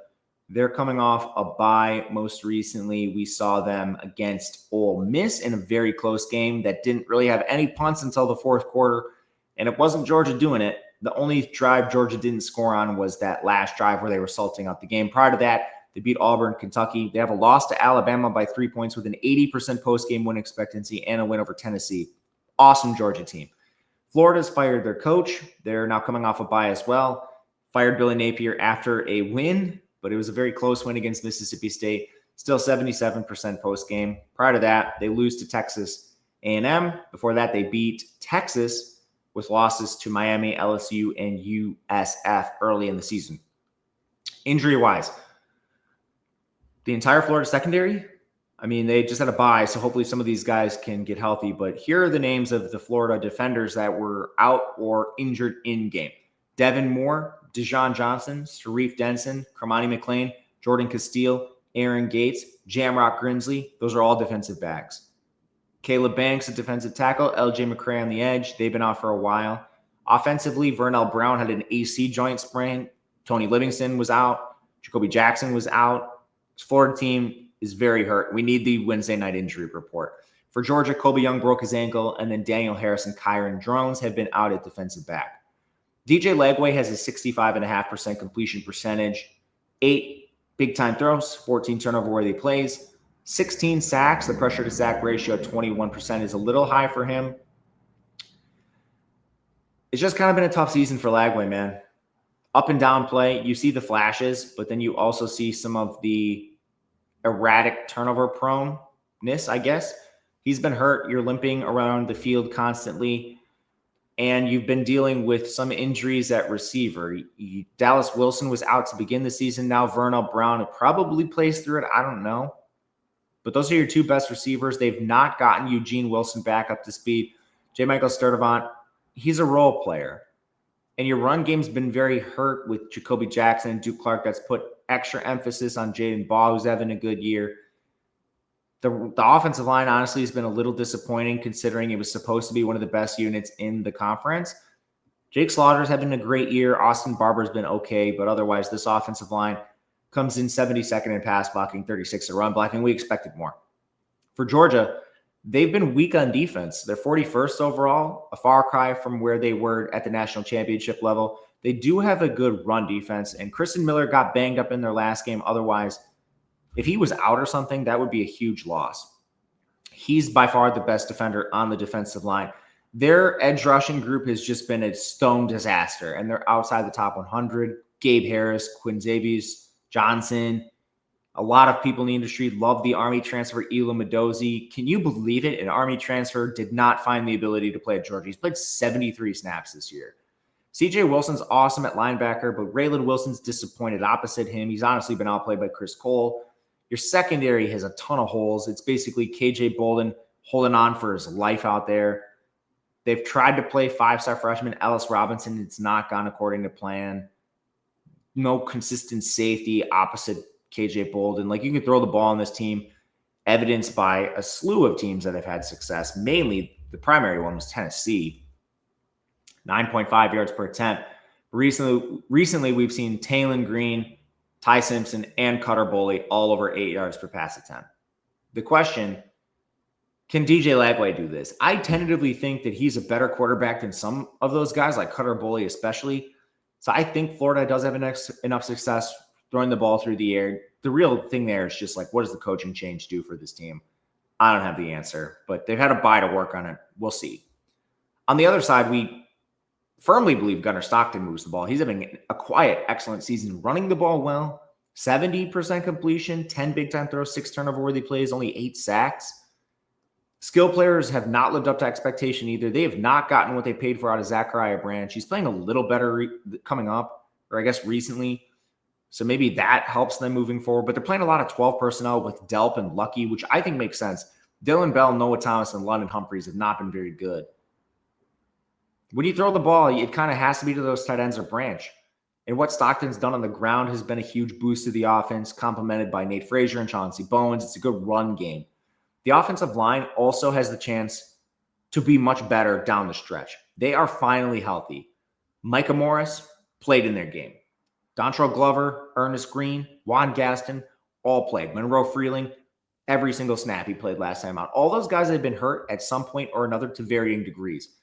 They're coming off a bye. Most recently, we saw them against Ole Miss in a very close game that didn't really have any punts until the fourth quarter. And it wasn't Georgia doing it. The only drive Georgia didn't score on was that last drive where they were salting out the game. Prior to that, they beat Auburn, Kentucky. They have a loss to Alabama by 3 points with an 80% post-game win expectancy and a win over Tennessee. Awesome Georgia team. Florida's fired their coach. They're now coming off a bye as well. Fired Billy Napier after a win, but it was a very close win against Mississippi State. Still 77% post-game. Prior to that, they lose to Texas A&M. Before that, they beat Texas with losses to Miami, LSU, and USF early in the season. Injury-wise, the entire Florida secondary, I mean, they just had a bye, so hopefully some of these guys can get healthy. But here are the names of the Florida defenders that were out or injured in-game. Devin Moore, Dejon Johnson, Sharif Denson, Kermani McLean, Jordan Castile, Aaron Gates, Jamrock Grinsley. Those are all defensive backs. Caleb Banks, a defensive tackle. LJ McCray on the edge. They've been off for a while. Offensively, Vernell Brown had an AC joint sprain. Tony Livingston was out. Jacoby Jackson was out. This Florida team is very hurt. We need the Wednesday night injury report. For Georgia, Kobe Young broke his ankle, and then Daniel Harris and Kyron Drones have been out at defensive back. DJ Lagway has a 65.5% completion percentage, 8 big-time throws, 14 turnover-worthy plays, 16 sacks. The pressure-to-sack ratio at 21% is a little high for him. It's just kind of been a tough season for Lagway, man. Up and down play, you see the flashes, but then you also see some of the erratic turnover proneness, I guess. He's been hurt. You're limping around the field constantly, and you've been dealing with some injuries at receiver. Dallas Wilson was out to begin the season. Now Vernell Brown probably plays through it. I don't know. But those are your two best receivers. They've not gotten Eugene Wilson back up to speed. J. Michael Sturdivant, he's a role player. And your run game's been very hurt with Jacoby Jackson and Duke Clark. That's put extra emphasis on Jaden Baugh, who's having a good year. The offensive line, honestly, has been a little disappointing considering it was supposed to be one of the best units in the conference. Jake Slaughter's having a great year. Austin Barber's been okay, but otherwise this offensive line comes in 72nd in pass blocking, 36th in run blocking. We expected more. For Georgia, they've been weak on defense. They're 41st overall, a far cry from where they were at the national championship level. They do have a good run defense, and Kristen Miller got banged up in their last game. Otherwise, if he was out or something, that would be a huge loss. He's by far the best defender on the defensive line. Their edge rushing group has just been a stone disaster, and they're outside the top 100. Gabe Harris, Quinzavious Johnson. A lot of people in the industry love the Army transfer, Elam Madozi. Can you believe it? An Army transfer did not find the ability to play at Georgia. He's played 73 snaps this year. CJ Wilson's awesome at linebacker, but Raylan Wilson's disappointed opposite him. He's honestly been outplayed by Chris Cole. Your secondary has a ton of holes. It's basically KJ Bolden holding on for his life out there. They've tried to play five-star freshman Ellis Robinson. It's not gone according to plan. No consistent safety opposite KJ Bolden. Like, you can throw the ball on this team, evidenced by a slew of teams that have had success. Mainly, the primary one was Tennessee. 9.5 yards per attempt. Recently we've seen Taylon Green, Ty Simpson, and Cutter Boley all over 8 yards per pass attempt. The question, can DJ Lagway do this? I tentatively think that he's a better quarterback than some of those guys, like Cutter Boley especially. So I think Florida does have enough success throwing the ball through the air. The real thing there is just like, what does the coaching change do for this team? I don't have the answer, but they've had a bye to work on it. We'll see. On the other side, we firmly believe Gunnar Stockton moves the ball. He's having a quiet, excellent season, running the ball well, 70% completion, 10 big-time throws, 6 turnover-worthy plays, only 8 sacks. Skill players have not lived up to expectation either. They have not gotten what they paid for out of Zachariah Branch. He's playing a little better coming up, or I guess recently. So maybe that helps them moving forward. But they're playing a lot of 12 personnel with Delp and Lucky, which I think makes sense. Dylan Bell, Noah Thomas, and London Humphreys have not been very good. When you throw the ball, it kind of has to be to those tight ends or Branch. And what Stockton's done on the ground has been a huge boost to the offense, complemented by Nate Frazier and Chauncey Bowens. It's a good run game. The offensive line also has the chance to be much better down the stretch. They are finally healthy. Micah Morris played in their game. Dontrell Glover, Ernest Green, Juan Gaston all played. Monroe Freeling, every single snap he played last time out. All those guys have been hurt at some point or another to varying degrees.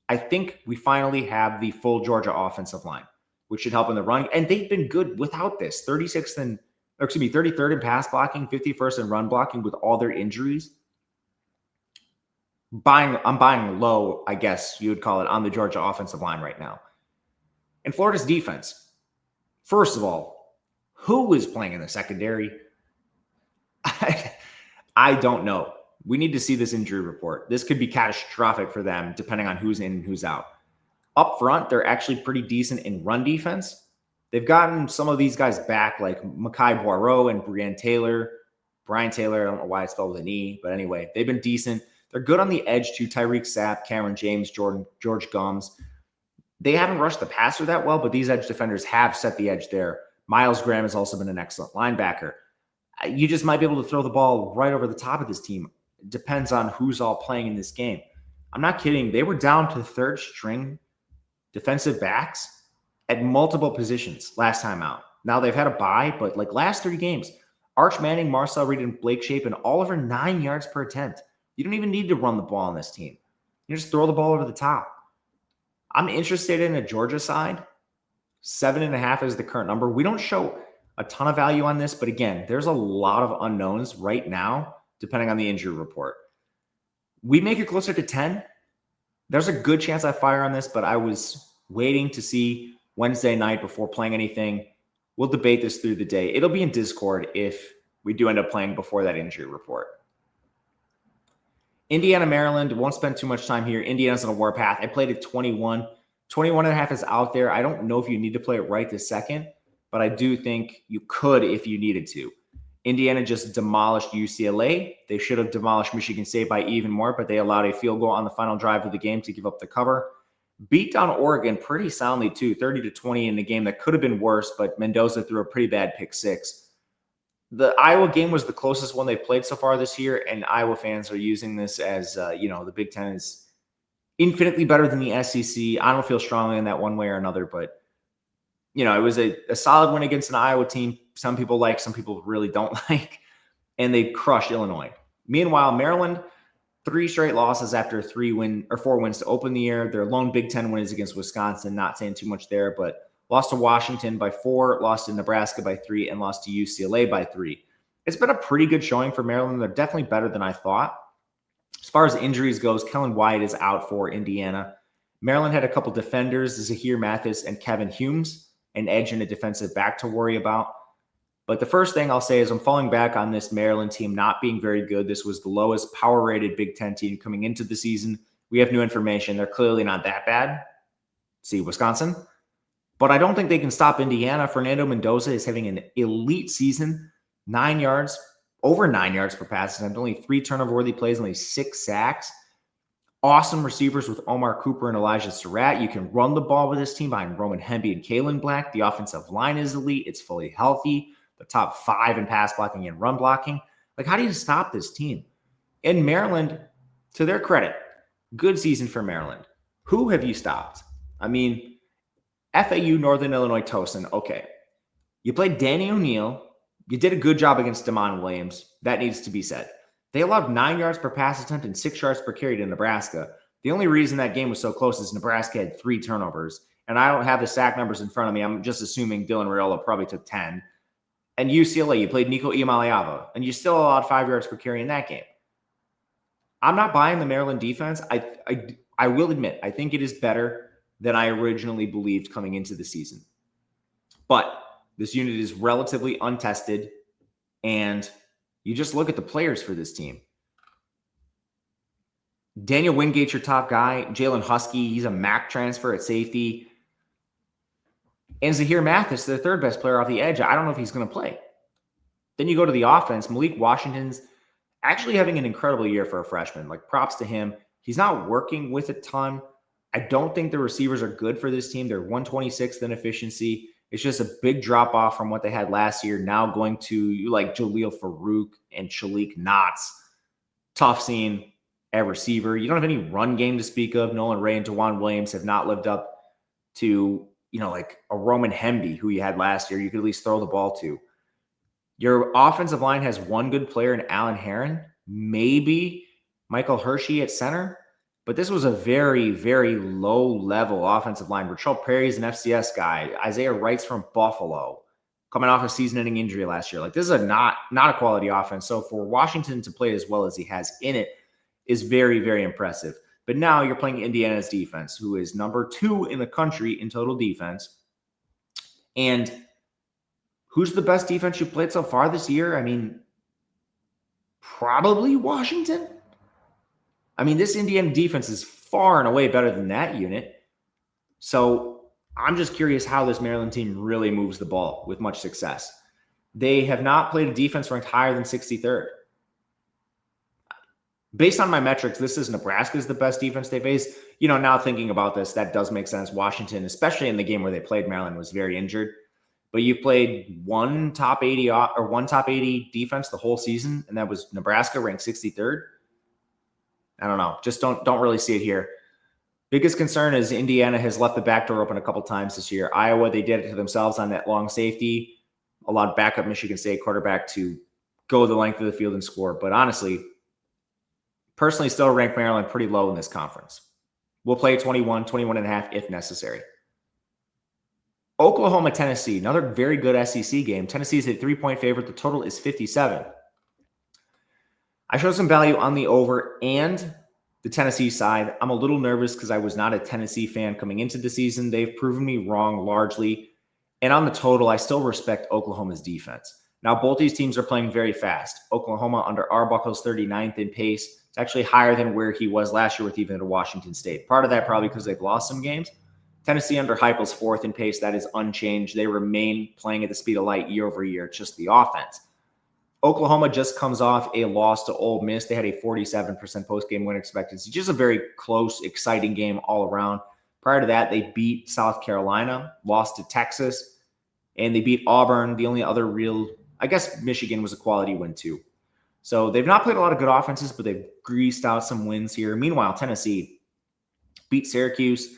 I think we finally have the full Georgia offensive line, which should help in the run. And they've been good without this. 33rd in pass blocking, 51st in run blocking with all their injuries. I'm buying low, I guess you would call it, on the Georgia offensive line right now. And Florida's defense. First of all, who is playing in the secondary? I don't know. We need to see this injury report. This could be catastrophic for them, depending on who's in and who's out. Up front, they're actually pretty decent in run defense. They've gotten some of these guys back, like Mekhi Boireau and Brian Taylor. I don't know why it's spelled with an E, but anyway, they've been decent. They're good on the edge too. Tyreek Sapp, Cameron James, George Gums. They haven't rushed the passer that well, but these edge defenders have set the edge there. Miles Graham has also been an excellent linebacker. You just might be able to throw the ball right over the top of this team. It depends on who's all playing in this game. I'm not kidding. They were down to third string defensive backs at multiple positions last time out. Now they've had a bye, but like last 3 games, Arch Manning, Marcel Reed, and Blake Shapen all over 9 yards per attempt. You don't even need to run the ball on this team. You just throw the ball over the top. I'm interested in a Georgia side. 7.5 is the current number. We don't show a ton of value on this, but again, there's a lot of unknowns right now, depending on the injury report. We make it closer to 10. There's a good chance I fire on this, but I was waiting to see Wednesday night before playing anything. We'll debate this through the day. It'll be in Discord if we do end up playing before that injury report. Indiana, Maryland, won't spend too much time here. Indiana's on a warpath. I played at 21. 21.5 is out there. I don't know if you need to play it right this second, but I do think you could if you needed to. Indiana just demolished UCLA. They should have demolished Michigan State by even more, but they allowed a field goal on the final drive of the game to give up the cover. Beat down Oregon pretty soundly too, 30-20 in a game that could have been worse, but Mendoza threw a pretty bad pick 6. The Iowa game was the closest one they've played so far this year, and Iowa fans are using this as, the Big Ten is infinitely better than the SEC. I don't feel strongly in that one way or another, but, it was a solid win against an Iowa team some people like, some people really don't like, and they crushed Illinois. Meanwhile, Maryland, 3 straight losses after 4 wins to open the year. Their lone Big Ten win is against Wisconsin, not saying too much there, but lost to Washington by 4, lost to Nebraska by 3, and lost to UCLA by 3. It's been a pretty good showing for Maryland. They're definitely better than I thought. far as injuries goes, Kellen Wyatt is out for Indiana. Maryland had a couple defenders, Zahir Mathis and Kevin Humes, an edge and a defensive back to worry about. But the first thing I'll say is I'm falling back on this Maryland team not being very good. This was the lowest power-rated Big Ten team coming into the season. We have new information. They're clearly not that bad. See Wisconsin. But I don't think they can stop Indiana. Fernando Mendoza is having an elite season. 9 yards, over 9 yards per pass attempt, only 3 turnover-worthy plays, only 6 sacks. Awesome receivers with Omar Cooper and Elijah Surratt. You can run the ball with this team behind Roman Hemby and Kalen Black. The offensive line is elite. It's fully healthy. The top 5 in pass blocking and run blocking. Like, how do you stop this team? In Maryland, to their credit, good season for Maryland. Who have you stopped? I mean, FAU, Northern Illinois, Towson. Okay. You played Danny O'Neal. You did a good job against Damon Williams. That needs to be said. They allowed 9 yards per pass attempt and 6 yards per carry to Nebraska. The only reason that game was so close is Nebraska had 3 turnovers. And I don't have the sack numbers in front of me. I'm just assuming Dylan Raiola probably took 10. And UCLA, you played Nico Iamaleava, and you still allowed 5 yards per carry in that game. I'm not buying the Maryland defense. I will admit, I think it is better than I originally believed coming into the season. But this unit is relatively untested, and you just look at the players for this team. Daniel Wingate's your top guy. Jalen Husky, he's a MAC transfer at safety. And Zahir Mathis, the third best player off the edge. I don't know if he's going to play. Then you go to the offense. Malik Washington's actually having an incredible year for a freshman. Like, props to him. He's not working with a ton. I don't think the receivers are good for this team. They're 126th in efficiency. It's just a big drop off from what they had last year. Now going to like Jaleel Farouk and Shalik Knotts. Tough seeing a receiver. You don't have any run game to speak of. Nolan Ray and DeJuan Williams have not lived up to, like a Roman Hemby who you had last year. You could at least throw the ball to. Your offensive line has one good player in Alan Herron, maybe Michael Hershey at center. But this was a very, very low-level offensive line. Rachael Perry's an FCS guy. Isaiah Wright's from Buffalo, coming off a season-ending injury last year. Like, this is not a quality offense. So for Washington to play as well as he has in it is very, very impressive. But now you're playing Indiana's defense, who is number 2 in the country in total defense. And who's the best defense you've played so far this year? I mean, probably Washington. I mean, this Indiana defense is far and away better than that unit. So I'm just curious how this Maryland team really moves the ball with much success. They have not played a defense ranked higher than 63rd. Based on my metrics, this is Nebraska's the best defense they face. Now thinking about this, that does make sense. Washington, especially in the game where they played Maryland, was very injured. But you've played one top 80 defense the whole season, and that was Nebraska, ranked 63rd. I don't know. Just don't really see it here. Biggest concern is Indiana has left the back door open a couple times this year. Iowa, they did it to themselves on that long safety. Allowed backup Michigan State quarterback to go the length of the field and score. But honestly, personally still rank Maryland pretty low in this conference. We'll play 21 and a half if necessary. Oklahoma, Tennessee, another very good SEC game. Tennessee is a 3-point favorite. The total is 57. I showed some value on the over and the Tennessee side. I'm a little nervous because I was not a Tennessee fan coming into the season. They've proven me wrong largely. And on the total, I still respect Oklahoma's defense. Now, both these teams are playing very fast. Oklahoma under Arbuckle's 39th in pace. It's actually higher than where he was last year with even at Washington State. Part of that probably because they've lost some games. Tennessee under Heupel's 4th in pace. That is unchanged. They remain playing at the speed of light year over year. It's just the offense. Oklahoma just comes off a loss to Ole Miss. They had a 47% post-game win expectancy. Just a very close, exciting game all around. Prior to that, they beat South Carolina, lost to Texas, and they beat Auburn. The only other I guess Michigan was a quality win too. So they've not played a lot of good offenses, but they've greased out some wins here. Meanwhile, Tennessee beat Syracuse,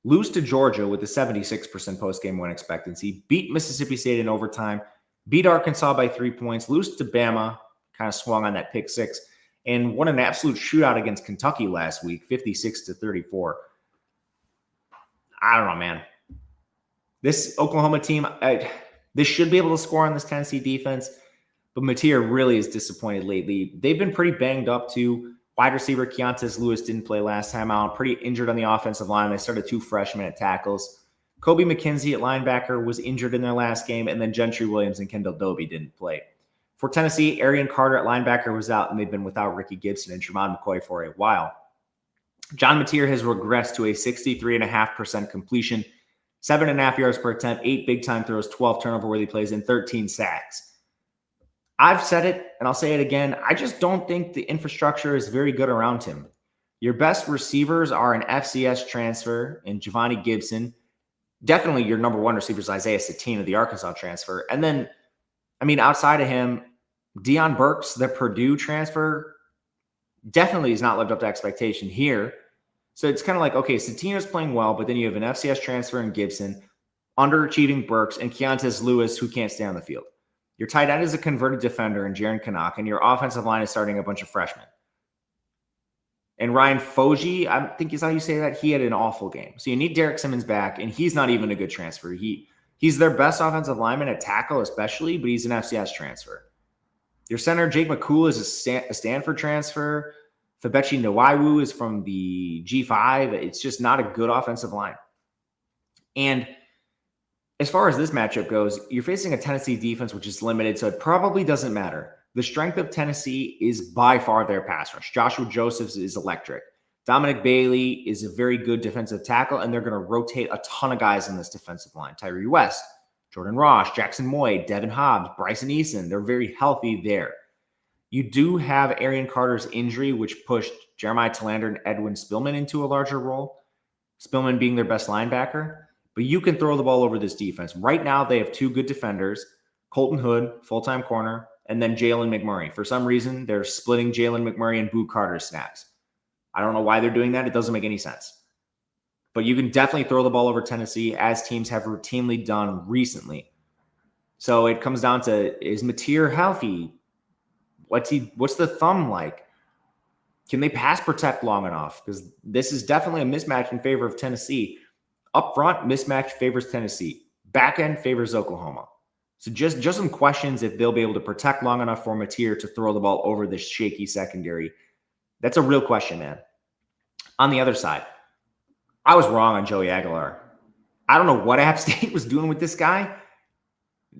lose to Georgia with a 76% post-game win expectancy, beat Mississippi State in overtime, beat Arkansas by 3 points, lose to Bama, kind of swung on that pick 6, and won an absolute shootout against Kentucky last week, 56-34. I don't know, man. This Oklahoma team, they should be able to score on this Tennessee defense, but Mateer really is disappointed lately. They've been pretty banged up too. Wide receiver Keontae Lewis didn't play last time out. Pretty injured on the offensive line. They started 2 freshmen at tackles. Kobe McKenzie at linebacker was injured in their last game, and then Gentry Williams and Kendall Dobie didn't play. For Tennessee, Arian Carter at linebacker was out, and they've been without Ricky Gibson and Tremont McCoy for a while. John Mateer has regressed to a 63.5% completion, 7.5 yards per attempt, 8 big-time throws, 12 turnover-worthy plays, and 13 sacks. I've said it, and I'll say it again. I just don't think the infrastructure is very good around him. Your best receivers are an FCS transfer in Giovanni Gibson. Definitely your number 1 receiver is Isaiah Satina, the Arkansas transfer. And then, outside of him, Deion Burks, the Purdue transfer, definitely has not lived up to expectation here. So it's kind of like, okay, Satina's playing well, but then you have an FCS transfer in Gibson, underachieving Burks, and Keontae Lewis, who can't stay on the field. Your tight end is a converted defender in Jaron Canuck, and your offensive line is starting a bunch of freshmen. And Ryan Foji, I think is how you say that, he had an awful game. So you need Derek Simmons back, and he's not even a good transfer. He's their best offensive lineman at tackle especially, but he's an FCS transfer. Your center, Jake McCool, is a Stanford transfer. Fabechi Nwaiwu is from the G5. It's just not a good offensive line. And as far as this matchup goes, you're facing a Tennessee defense which is limited, so it probably doesn't matter. The strength of Tennessee is by far their pass rush. Joshua Josephs is electric. Dominic Bailey is a very good defensive tackle, and they're going to rotate a ton of guys in this defensive line. Tyree West, Jordan Ross, Jackson Moy, Devin Hobbs, Bryson Eason. They're very healthy there. You do have Arian Carter's injury, which pushed Jeremiah Talander and Edwin Spillman into a larger role, Spillman being their best linebacker. But you can throw the ball over this defense. Right now, they have 2 good defenders, Colton Hood, full-time corner, and then Jalen McMurray. For some reason, they're splitting Jalen McMurray and Boo Carter's snaps. I don't know why they're doing that. It doesn't make any sense. But you can definitely throw the ball over Tennessee, as teams have routinely done recently. So it comes down to, is Mateer healthy? What's the thumb like? Can they pass protect long enough? Because this is definitely a mismatch in favor of Tennessee. Up front, mismatch favors Tennessee. Back end favors Oklahoma. So just some questions if they'll be able to protect long enough for Mateer to throw the ball over this shaky secondary. That's a real question, man. On the other side, I was wrong on Joey Aguilar. I don't know what App State was doing with this guy.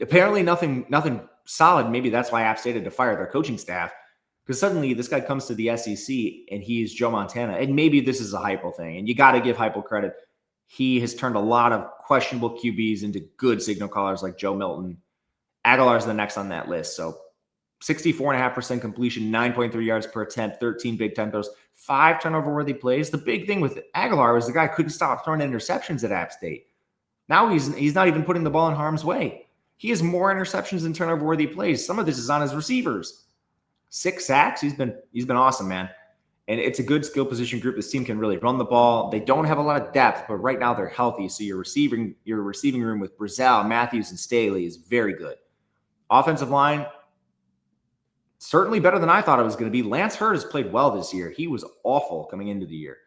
Apparently nothing solid. Maybe that's why App State had to fire their coaching staff, because suddenly this guy comes to the SEC and he's Joe Montana. And maybe this is a Heupel thing, and you got to give Heupel credit. He has turned a lot of questionable QBs into good signal callers like Joe Milton. Aguilar's the next on that list. So 64.5% completion, 9.3 yards per attempt, 13 big time throws, 5 turnover-worthy plays. The big thing with Aguilar was the guy couldn't stop throwing interceptions at App State. Now he's not even putting the ball in harm's way. He has more interceptions than turnover-worthy plays. Some of this is on his receivers. 6 sacks. He's been awesome, man. And it's a good skill position group. This team can really run the ball. They don't have a lot of depth, but right now they're healthy. So your receiving room with Brazel, Matthews, and Staley is very good. Offensive line, certainly better than I thought it was going to be. Lance Hurd has played well this year. He was awful coming into the year.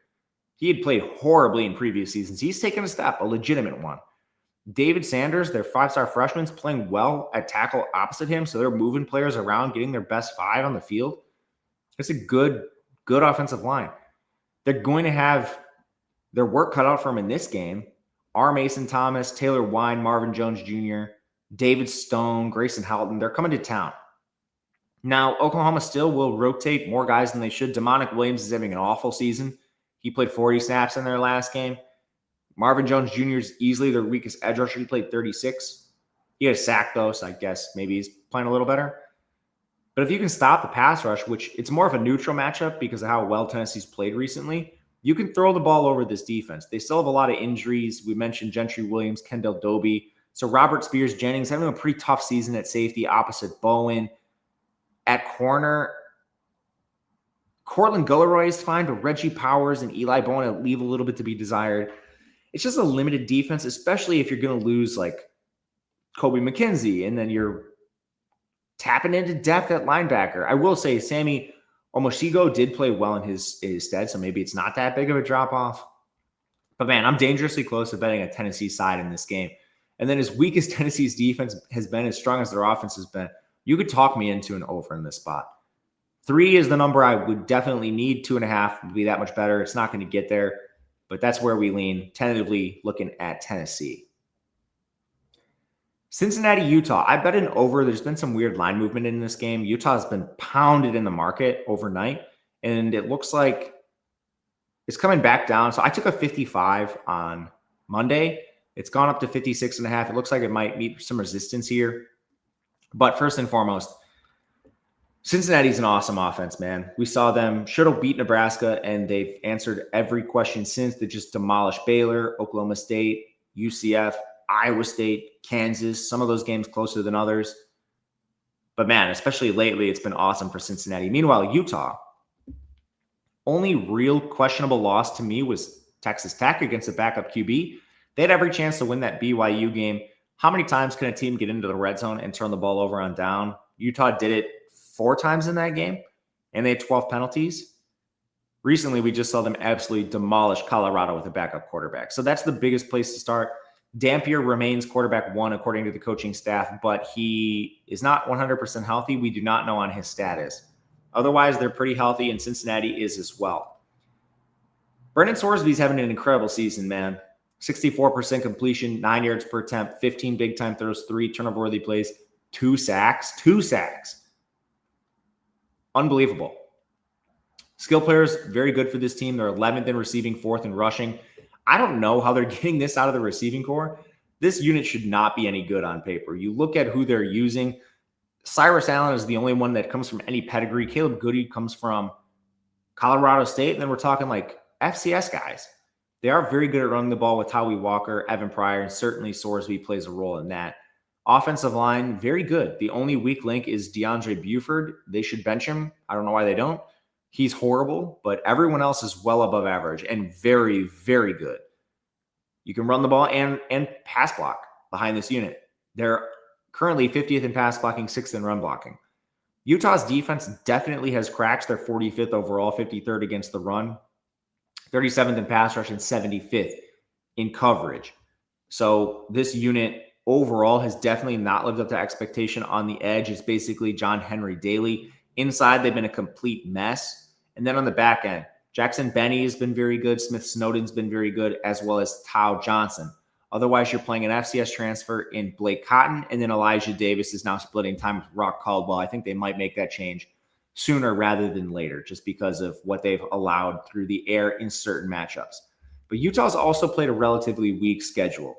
He had played horribly in previous seasons. He's taken a step, a legitimate one. David Sanders, their 5-star freshman, is playing well at tackle opposite him. So they're moving players around, getting their best 5 on the field. It's a good offensive line. They're going to have their work cut out for them in this game. R. Mason Thomas, Taylor Wine, Marvin Jones Jr., David Stone, Grayson Halton, they're coming to town. Now, Oklahoma still will rotate more guys than they should. Demonic Williams is having an awful season. He played 40 snaps in their last game. Marvin Jones Jr. is easily their weakest edge rusher. He played 36. He had a sack, though, so I guess maybe he's playing a little better. But if you can stop the pass rush, which it's more of a neutral matchup because of how well Tennessee's played recently, you can throw the ball over this defense. They still have a lot of injuries. We mentioned Gentry Williams, Kendall Dobie. So Robert Spears-Jennings having a pretty tough season at safety opposite Bowen. At corner, Cortland Gulleroy is fine, but Reggie Powers and Eli Bowen leave a little bit to be desired. It's just a limited defense, especially if you're going to lose like Kobe McKenzie, and then you're tapping into depth at linebacker. I will say Sammy Omoshigo did play well in his stead, so maybe it's not that big of a drop-off. But, man, I'm dangerously close to betting a Tennessee side in this game. And then as weak as Tennessee's defense has been, as strong as their offense has been, you could talk me into an over in this spot. 3 is the number I would definitely need. 2.5 would be that much better. It's not going to get there, but that's where we lean, tentatively looking at Tennessee. Cincinnati, Utah. I bet an over. There's been some weird line movement in this game. Utah has been pounded in the market overnight, and it looks like it's coming back down. So I took a 55 on Monday. It's gone up to 56.5. It looks like it might meet some resistance here. But first and foremost, Cincinnati's an awesome offense, man. We saw them should have beat Nebraska, and they've answered every question since. They just demolished Baylor, Oklahoma State, UCF, Iowa State, Kansas, some of those games closer than others. But man, especially lately, it's been awesome for Cincinnati. Meanwhile, Utah, only real questionable loss to me was Texas Tech against a backup QB. They had every chance to win that BYU game. How many times can a team get into the red zone and turn the ball over on down? Utah did it 4 times in that game, and they had 12 penalties. Recently, we just saw them absolutely demolish Colorado with a backup quarterback. So that's the biggest place to start. Dampier remains quarterback 1 according to the coaching staff, but he is not 100% healthy. We do not know on his status. Otherwise, they're pretty healthy, and Cincinnati is as well. Brendan Sorsby's having an incredible season, man. 64% completion, 9 yards per attempt, 15 big-time throws, 3 turnover-worthy plays, 2 sacks. 2 sacks. Unbelievable. Skill players, very good for this team. They're 11th in receiving, 4th in rushing. I don't know how they're getting this out of the receiving core. This unit should not be any good on paper. You look at who they're using. Cyrus Allen is the only one that comes from any pedigree. Caleb Goody comes from Colorado State, and then we're talking like FCS guys. They are very good at running the ball with Howie Walker, Evan Pryor, and certainly Sorsby plays a role in that. Offensive line, very good. The only weak link is DeAndre Buford. They should bench him. I don't know why they don't. He's horrible, but everyone else is well above average and very, very good. You can run the ball and pass block behind this unit. They're currently 50th in pass blocking, 6th in run blocking. Utah's defense definitely has cracks. They're 45th overall, 53rd against the run, 37th in pass rush, and 75th in coverage. So this unit overall has definitely not lived up to expectation. On the edge, it's basically John Henry Daly. Inside, they've been a complete mess. And then on the back end, Jackson Benny has been very good. Smith Snowden's been very good, as well as Tao Johnson. Otherwise, you're playing an FCS transfer in Blake Cotton, and then Elijah Davis is now splitting time with Rock Caldwell. I think they might make that change sooner rather than later, just because of what they've allowed through the air in certain matchups. But Utah's also played a relatively weak schedule.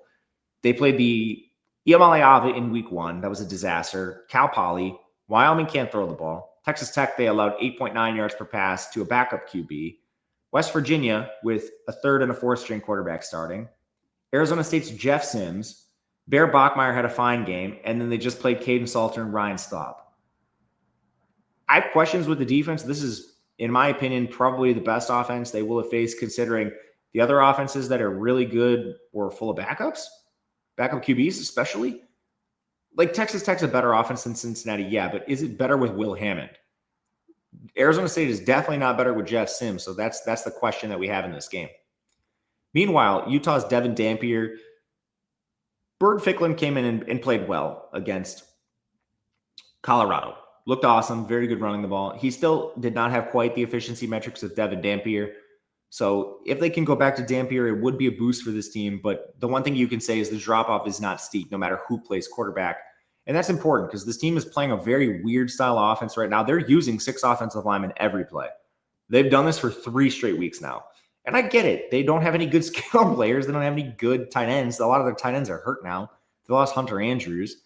They played the Iamale Ava in week 1. That was a disaster. Cal Poly. Wyoming can't throw the ball. Texas Tech, they allowed 8.9 yards per pass to a backup QB. West Virginia with a 3rd and a 4th string quarterback starting. Arizona State's Jeff Sims. Bear Bachmeier had a fine game, and then they just played Caden Salter and Ryan Staub. I have questions with the defense. This is, in my opinion, probably the best offense they will have faced, considering the other offenses that are really good were full of backups, backup QBs especially. Like Texas Tech's a better offense than Cincinnati, yeah, but is it better with Will Hammond? Arizona State is definitely not better with Jeff Sims, so that's the question that we have in this game. Meanwhile, Utah's Devin Dampier, Bird Ficklin came in and played well against Colorado. Looked awesome, very good running the ball. He still did not have quite the efficiency metrics of Devin Dampier. So if they can go back to Dampier, it would be a boost for this team. But the one thing you can say is the drop-off is not steep, no matter who plays quarterback. And that's important because this team is playing a very weird style of offense right now. They're using 6 offensive linemen every play. They've done this for 3 straight weeks now. And I get it. They don't have any good skill players. They don't have any good tight ends. A lot of their tight ends are hurt now. They lost Hunter Andrews.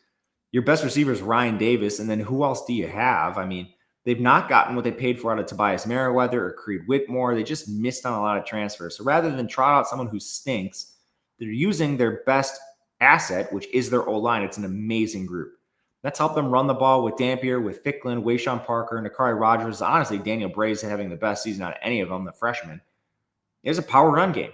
Your best receiver is Ryan Davis. And then who else do you have? I mean, they've not gotten what they paid for out of Tobias Merriweather or Creed Whitmore. They just missed on a lot of transfers. So rather than trot out someone who stinks, they're using their best asset, which is their O-line. It's an amazing group. That's helped them run the ball with Dampier, with Ficklin, Wayshawn Parker, Nakari Rogers. Honestly, Daniel Bray's having the best season out of any of them, the freshman. It's a power run game.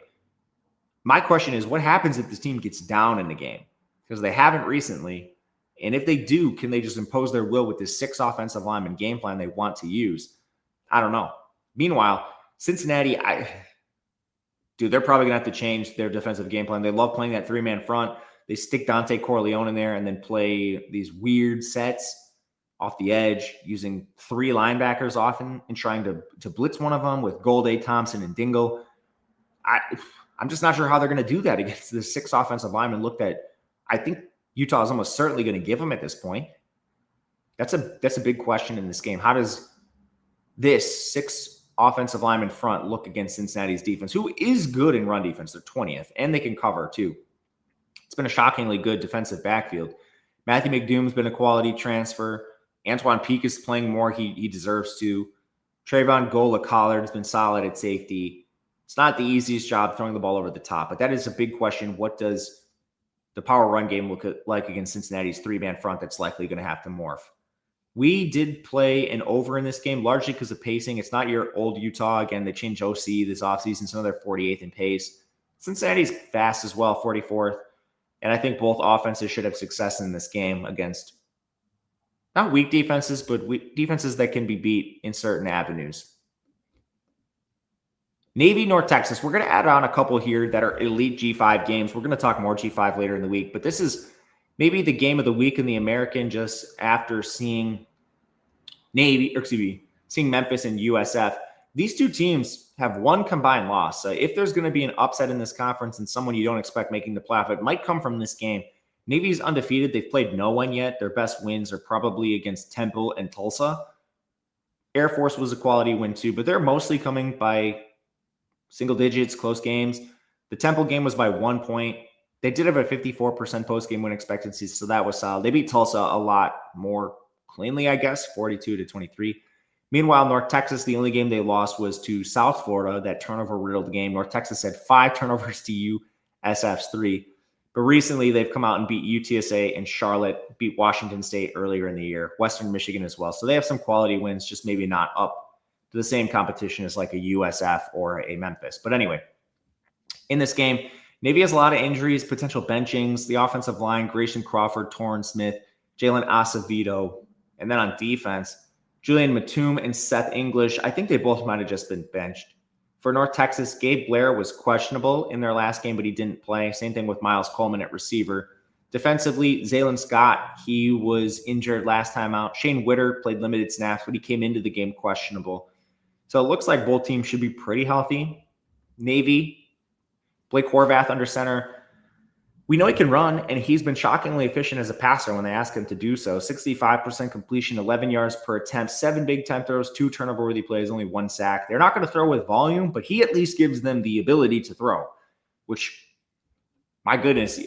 My question is, what happens if this team gets down in the game? Because they haven't recently. And if they do, can they just impose their will with this 6 offensive lineman game plan they want to use? I don't know. Meanwhile, Cincinnati, they're probably going to have to change their defensive game plan. They love playing that 3-man front. They stick Dante Corleone in there and then play these weird sets. off the edge, using 3 linebackers often and trying to blitz one of them with Golday, Thompson, and Dingle. I'm just not sure how they're going to do that against the 6 offensive linemen. Look, that I think Utah is almost certainly going to give them at this point. That's a big question in this game. How does this 6 offensive lineman front look against Cincinnati's defense, who is good in run defense? They're 20th, and they can cover too. It's been a shockingly good defensive backfield. Matthew McDoom's been a quality transfer. Antoine Peak is playing more. He deserves to. Trayvon Gola-Collard has been solid at safety. It's not the easiest job throwing the ball over the top, but that is a big question. What does the power run game look like against Cincinnati's 3-man front that's likely going to have to morph? We did play an over in this game, largely because of pacing. It's not your old Utah. Again, they changed OC this offseason, so they're 48th in pace. Cincinnati's fast as well, 44th. And I think both offenses should have success in this game against not weak defenses, but defenses that can be beat in certain avenues. Navy, North Texas. We're going to add on a couple here that are elite G5 games. We're going to talk more G5 later in the week, but this is maybe the game of the week in the American, just after seeing seeing Memphis and USF. These 2 teams have 1 combined loss. If there's going to be an upset in this conference and someone you don't expect making the playoff, it might come from this game. Navy's undefeated. They've played no one yet. Their best wins are probably against Temple and Tulsa. Air Force was a quality win too, but they're mostly coming by single digits, close games. The Temple game was by 1 point. They did have a 54% post-game win expectancy, so that was solid. They beat Tulsa a lot more cleanly, I guess, 42-23. Meanwhile, North Texas, the only game they lost was to South Florida, that turnover-riddled game. North Texas had 5 turnovers to USF's 3. But recently, they've come out and beat UTSA and Charlotte, beat Washington State earlier in the year, Western Michigan as well. So they have some quality wins, just maybe not up to the same competition as like a USF or a Memphis. But anyway, in this game, Navy has a lot of injuries, potential benchings. The offensive line, Grayson Crawford, Torrin Smith, Jalen Acevedo. And then on defense, Julian Matum and Seth English. I think they both might have just been benched. For North Texas, Gabe Blair was questionable in their last game, but he didn't play. Same thing with Miles Coleman at receiver. Defensively, Zaylen Scott, he was injured last time out. Shane Witter played limited snaps, but he came into the game questionable. So it looks like both teams should be pretty healthy. Navy, Blake Horvath under center. We know he can run, and he's been shockingly efficient as a passer when they ask him to do so. 65% completion, 11 yards per attempt, 7 big time throws, 2 turnover-worthy plays, only 1 sack. They're not going to throw with volume, but he at least gives them the ability to throw, which, my goodness,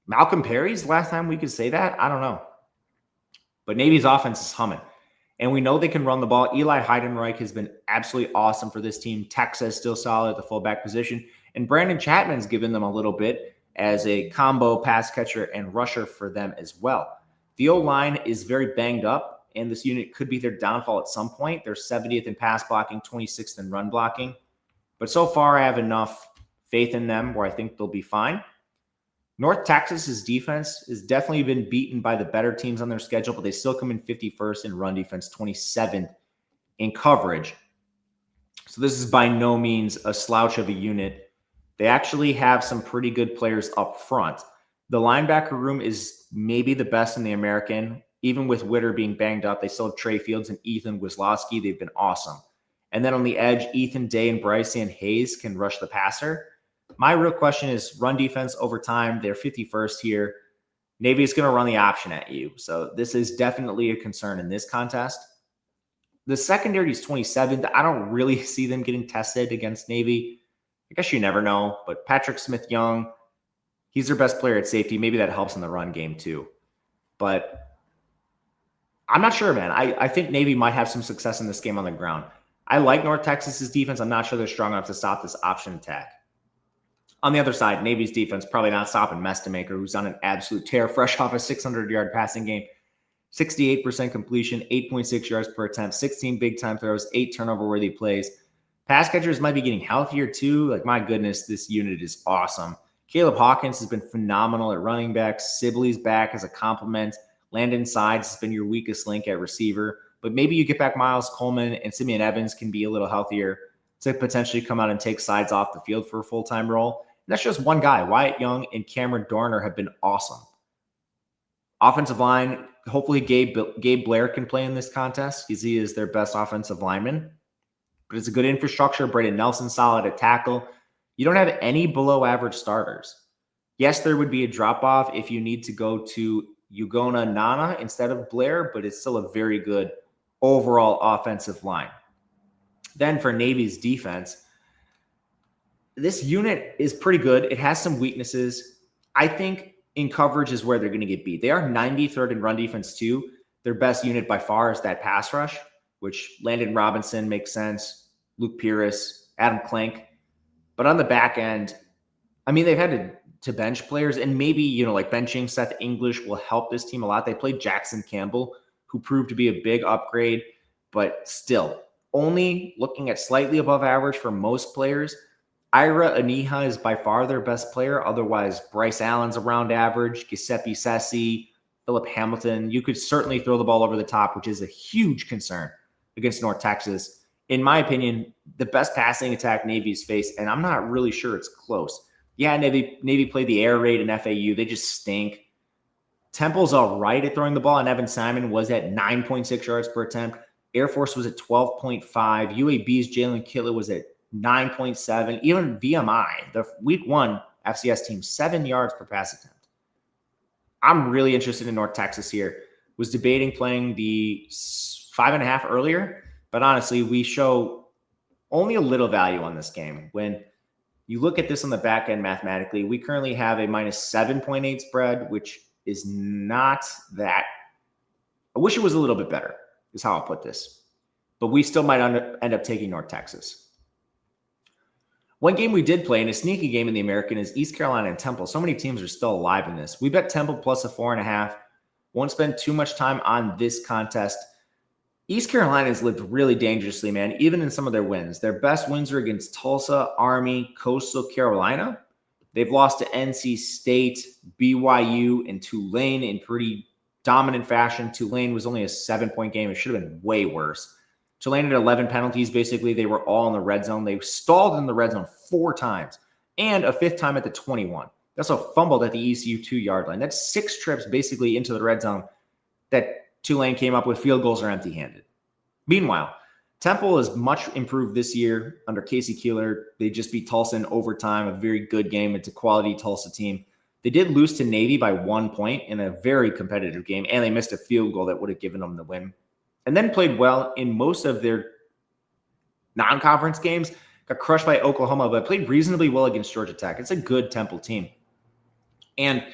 Malcolm Perry's the last time we could say that? I don't know. But Navy's offense is humming, and we know they can run the ball. Eli Heidenreich has been absolutely awesome for this team. Texas still solid at the fullback position, and Brandon Chapman's given them a little bit as a combo pass catcher and rusher for them as well. The O-line is very banged up, and this unit could be their downfall at some point. They're 70th in pass blocking, 26th in run blocking. But so far, I have enough faith in them where I think they'll be fine. North Texas's defense has definitely been beaten by the better teams on their schedule, but they still come in 51st in run defense, 27th in coverage. So this is by no means a slouch of a unit. They actually have some pretty good players up front. The linebacker room is maybe the best in the American. Even with Witter being banged up, they still have Trey Fields and Ethan Wisłowski. They've been awesome. And then on the edge, Ethan Day and Bryson Hayes can rush the passer. My real question is run defense over time. They're 51st here. Navy is going to run the option at you. So this is definitely a concern in this contest. The secondary is 27th. I don't really see them getting tested against Navy. I guess you never know, but Patrick Smith-Young, he's their best player at safety. Maybe that helps in the run game too. But I'm not sure, man. I think Navy might have some success in this game on the ground. I like North Texas's defense. I'm not sure they're strong enough to stop this option attack. On the other side, Navy's defense probably not stopping Mestemaker, who's on an absolute tear, fresh off a 600-yard passing game. 68% completion, 8.6 yards per attempt, 16 big-time throws, 8 turnover-worthy plays. Pass catchers might be getting healthier too. Like, my goodness, this unit is awesome. Caleb Hawkins has been phenomenal at running back. Sibley's back as a complement. Landon Sides has been your weakest link at receiver. But maybe you get back Miles Coleman and Simeon Evans can be a little healthier to potentially come out and take Sides off the field for a full-time role. And that's just one guy. Wyatt Young and Cameron Dorner have been awesome. Offensive line, Hopefully Gabe Blair can play in this contest because he is their best offensive lineman. But it's a good infrastructure. Braden Nelson solid at tackle. You don't have any below average starters. Yes, there would be a drop-off if you need to go to Ugonna Nana instead of Blair, but it's still a very good overall offensive line. Then for Navy's defense, this unit is pretty good. It has some weaknesses. I think in coverage is where they're going to get beat. They are 93rd in run defense too. Their best unit by far is that pass rush, which Landon Robinson makes sense, Luke Pierce, Adam Clank. But on the back end, I mean, they've had to bench players, and maybe, like benching Seth English will help this team a lot. They played Jackson Campbell, who proved to be a big upgrade, but still only looking at slightly above average for most players. Ira Aniha is by far their best player. Otherwise, Bryce Allen's around average, Giuseppe Sessi, Philip Hamilton. You could certainly throw the ball over the top, which is a huge concern against North Texas. In my opinion, the best passing attack Navy's faced, and I'm not really sure it's close. Yeah, Navy played the air raid in FAU. They just stink. Temple's all right at throwing the ball, and Evan Simon was at 9.6 yards per attempt. Air Force was at 12.5. UAB's Jalen Kittler was at 9.7. Even VMI, the week 1 FCS team, 7 yards per pass attempt. I'm really interested in North Texas here. Was debating playing the 5.5 earlier, but honestly, we show only a little value on this game. When you look at this on the back end mathematically, we currently have a minus 7.8 spread, which is not that. I wish it was a little bit better, is how I'll put this. But we still might end up taking North Texas. One game we did play in a sneaky game in the American is East Carolina and Temple. So many teams are still alive in this. We bet Temple plus a 4.5. Won't spend too much time on this contest. East Carolina has lived really dangerously, man, even in some of their wins. Their best wins are against Tulsa, Army, Coastal Carolina. They've lost to NC State, BYU, and Tulane in pretty dominant fashion. Tulane was only a 7-point game. It should have been way worse. Tulane had 11 penalties. Basically, they were all in the red zone. They stalled in the red zone 4 times and a 5th time at the 21. They also fumbled at the ECU 2-yard line. That's 6 trips basically into the red zone that Tulane came up with field goals or empty-handed. Meanwhile, Temple is much improved this year under Casey Keeler. They just beat Tulsa in overtime, a very good game. It's a quality Tulsa team. They did lose to Navy by 1 point in a very competitive game, and they missed a field goal that would have given them the win. And then played well in most of their non-conference games. Got crushed by Oklahoma, but played reasonably well against Georgia Tech. It's a good Temple team. And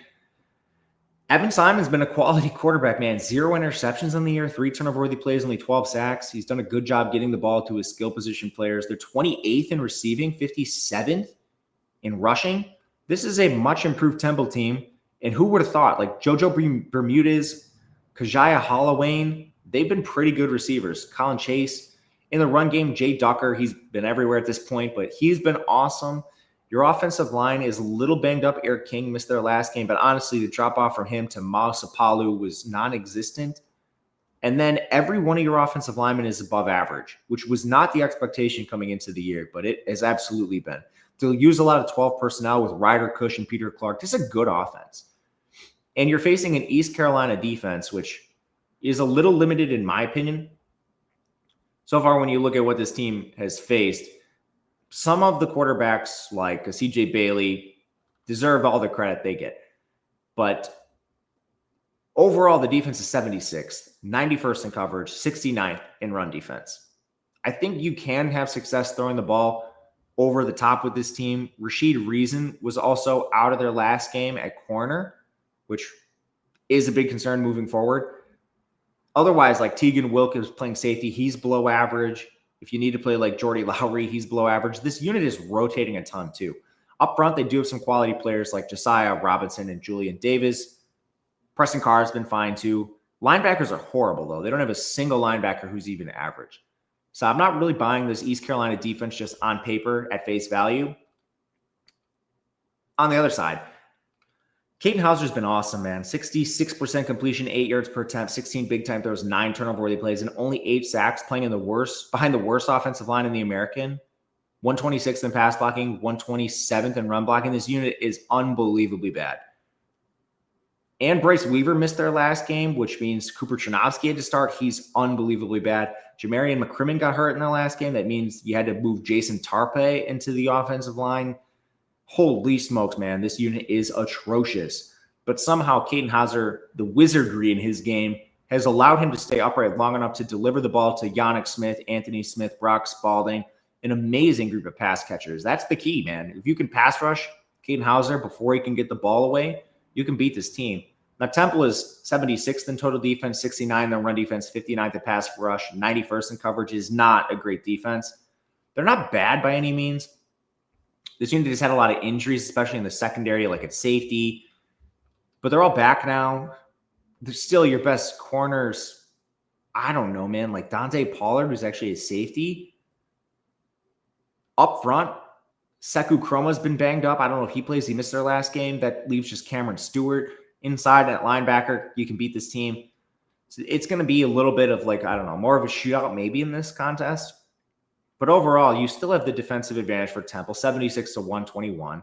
Evan Simon's been a quality quarterback, man. 0 interceptions on the year, 3 turnover-worthy plays, only 12 sacks. He's done a good job getting the ball to his skill position players. They're 28th in receiving, 57th in rushing. This is a much improved Temple team. And who would have thought? Like JoJo Bermudez, Kajaya Holloway, they've been pretty good receivers. Colin Chase in the run game, Jay Ducker, he's been everywhere at this point, but he's been awesome. Your offensive line is a little banged up. Eric King missed their last game, but honestly, the drop-off from him to Mao Sapalu was non-existent. And then every one of your offensive linemen is above average, which was not the expectation coming into the year, but it has absolutely been. They'll use a lot of 12 personnel with Ryder Cush and Peter Clark. This is a good offense. And you're facing an East Carolina defense, which is a little limited in my opinion. So far, when you look at what this team has faced, some of the quarterbacks like CJ Bailey deserve all the credit they get. But overall, the defense is 76th, 91st in coverage, 69th in run defense. I think you can have success throwing the ball over the top with this team. Rashid Reason was also out of their last game at corner, which is a big concern moving forward. Otherwise, like Tegan Wilk is playing safety. He's below average. If you need to play like Jordy Lowry, he's below average. This unit is rotating a ton too. Up front, they do have some quality players like Josiah Robinson and Julian Davis. Preston Carr has been fine too. Linebackers are horrible though. They don't have a single linebacker who's even average. So I'm not really buying this East Carolina defense just on paper at face value. On the other side, Caden Hauser's been awesome, man. 66% completion, 8 yards per attempt, 16 big-time throws, 9 turnover-worthy plays, and only 8 sacks, playing behind the worst offensive line in the American. 126th in pass blocking, 127th in run blocking. This unit is unbelievably bad. and Bryce Weaver missed their last game, which means Cooper Chernovsky had to start. He's unbelievably bad. Jamarian McCrimmon got hurt in their last game. That means you had to move Jason Tarpe into the offensive line. Holy smokes, man. This unit is atrocious. But somehow Caden Hauser, the wizardry in his game, has allowed him to stay upright long enough to deliver the ball to Yannick Smith, Anthony Smith, Brock Spalding, an amazing group of pass catchers. That's the key, man. If you can pass rush Caden Hauser before he can get the ball away, you can beat this team. Now, Temple is 76th in total defense, 69th in run defense, 59th in pass rush, 91st in coverage. Is not a great defense. They're not bad by any means. This unit just had a lot of injuries, especially in the secondary, like at safety. But they're all back now. They're still your best corners. I don't know, man. Like Dante Pollard, who's actually a safety. Up front, Sekou Chroma's been banged up. I don't know if he plays. He missed their last game. That leaves just Cameron Stewart. Inside at linebacker, you can beat this team. So it's going to be a little bit of like, I don't know, more of a shootout maybe in this contest. But overall, you still have the defensive advantage for Temple, 76 to 121.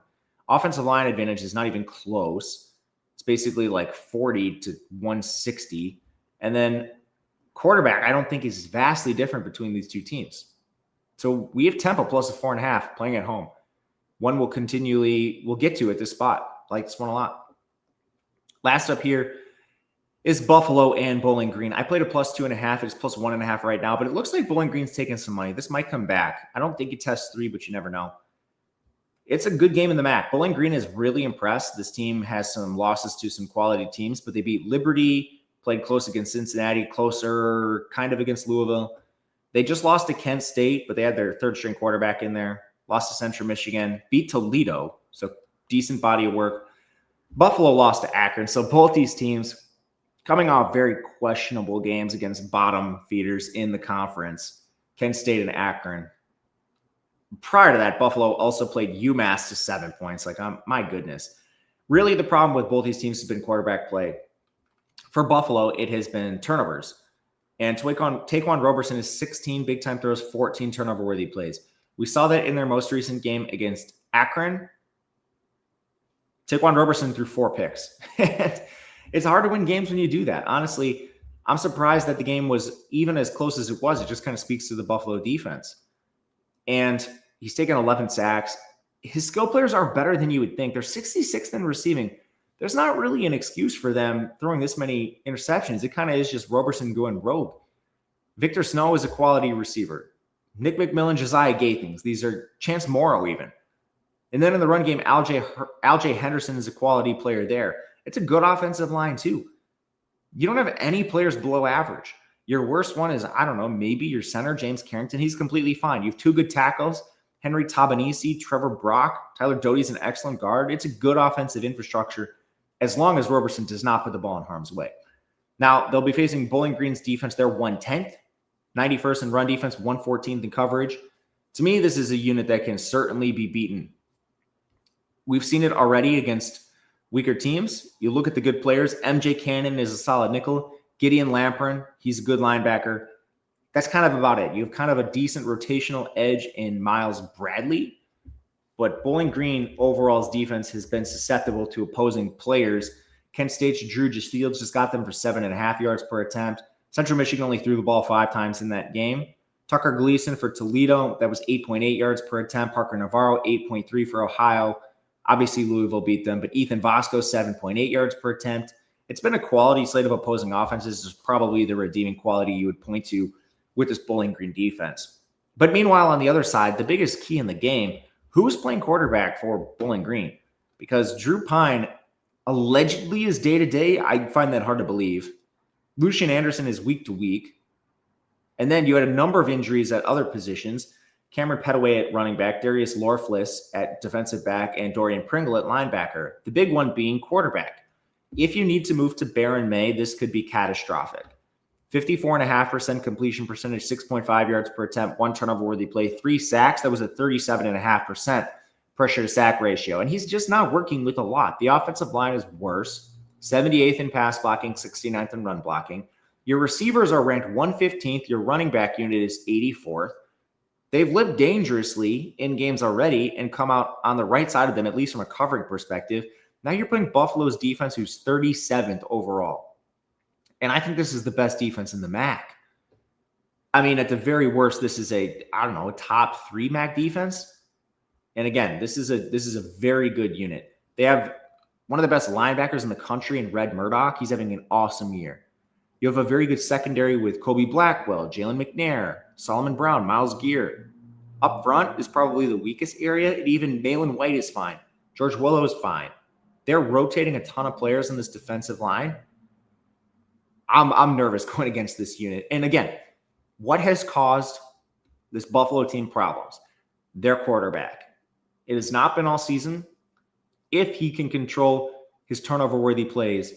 Offensive line advantage is not even close. It's basically like 40 to 160. And then quarterback, I don't think is vastly different between these two teams. So we have Temple plus a 4.5 playing at home. One we'll get to at this spot. I like this one a lot. Last up here is Buffalo and Bowling Green. I played a plus 2.5. It's plus 1.5 right now, but it looks like Bowling Green's taking some money. This might come back. I don't think it tests 3, but you never know. It's a good game in the MAC. Bowling Green is really impressed. This team has some losses to some quality teams, but they beat Liberty, played close against Cincinnati, closer kind of against Louisville. They just lost to Kent State, but they had their third-string quarterback in there. Lost to Central Michigan, beat Toledo, so decent body of work. Buffalo lost to Akron. So both these teams coming off very questionable games against bottom feeders in the conference, Kent State and Akron. Prior to that, Buffalo also played UMass to 7 points. Like, my goodness. Really, the problem with both these teams has been quarterback play. For Buffalo, it has been turnovers. And Taquan Roberson is 16 big-time throws, 14 turnover-worthy plays. We saw that in their most recent game against Akron. Taquan Roberson threw 4 picks. It's hard to win games when you do that. Honestly, I'm surprised that the game was even as close as it was. It just kind of speaks to the Buffalo defense. And he's taken 11 sacks. His skill players are better than you would think. They're 66th in receiving. There's not really an excuse for them throwing this many interceptions. It kind of is just Roberson going rogue. Victor Snow is a quality receiver. Nick McMillan, Josiah Gathings. These are Chance Morrow even. And then in the run game, Al-Jay Henderson is a quality player there. It's a good offensive line too. You don't have any players below average. Your worst one is, I don't know, maybe your center, James Carrington. He's completely fine. You have 2 good tackles, Henry Tabanisi, Trevor Brock. Tyler Doty's an excellent guard. It's a good offensive infrastructure as long as Roberson does not put the ball in harm's way. Now, they'll be facing Bowling Green's defense. They're 110th, 91st in run defense, 114th in coverage. To me, this is a unit that can certainly be beaten. We've seen it already against weaker teams. You look at the good players. MJ Cannon is a solid nickel. Gideon Lamprin, he's a good linebacker. That's kind of about it. You have kind of a decent rotational edge in Miles Bradley. But Bowling Green overall's defense has been susceptible to opposing players. Kent State's Drew Fields just got them for 7.5 yards per attempt. Central Michigan only threw the ball 5 times in that game. Tucker Gleason for Toledo, that was 8.8 yards per attempt. Parker Navarro, 8.3 for Ohio. Obviously, Louisville beat them, but Ethan Vasco, 7.8 yards per attempt. It's been a quality slate of opposing offenses. This is probably the redeeming quality you would point to with this Bowling Green defense. But meanwhile, on the other side, the biggest key in the game, who is playing quarterback for Bowling Green? Because Drew Pine allegedly is day-to-day. I find that hard to believe. Lucian Anderson is week to week. And then you had a number of injuries at other positions. Cameron Petaway at running back, Darius Lorflis at defensive back, and Dorian Pringle at linebacker. The big one being quarterback. If you need to move to Baron May, this could be catastrophic. 54.5% completion percentage, 6.5 yards per attempt, 1 turnover-worthy play, 3 sacks. That was a 37.5% pressure to sack ratio. And he's just not working with a lot. The offensive line is worse. 78th in pass blocking, 69th in run blocking. Your receivers are ranked 115th. Your running back unit is 84th. They've lived dangerously in games already and come out on the right side of them, at least from a covering perspective. Now you're playing Buffalo's defense, who's 37th overall. And I think this is the best defense in the MAC. I mean, at the very worst, this is a top 3 MAC defense. And again, this is a very good unit. They have one of the best linebackers in the country in Red Murdoch. He's having an awesome year. You have a very good secondary with Kobe Blackwell, Jalen McNair, Solomon Brown, Miles Gear. Up front is probably the weakest area. And even Malin White is fine. George Willow is fine. They're rotating a ton of players in this defensive line. I'm nervous going against this unit. And again, what has caused this Buffalo team problems? Their quarterback. It has not been all season. If he can control his turnover-worthy plays,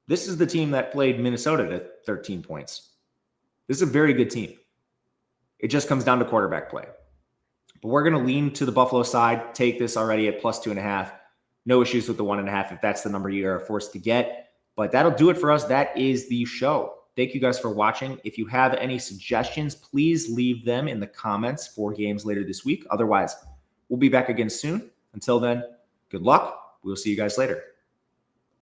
this is the team that played Minnesota to 13 points. This is a very good team. It just comes down to quarterback play. But we're going to lean to the Buffalo side, take this already at plus 2.5. No issues with the 1.5 if that's the number you are forced to get. But that'll do it for us. That is the show. Thank you guys for watching. If you have any suggestions, please leave them in the comments for games later this week. Otherwise, we'll be back again soon. Until then, good luck. We'll see you guys later.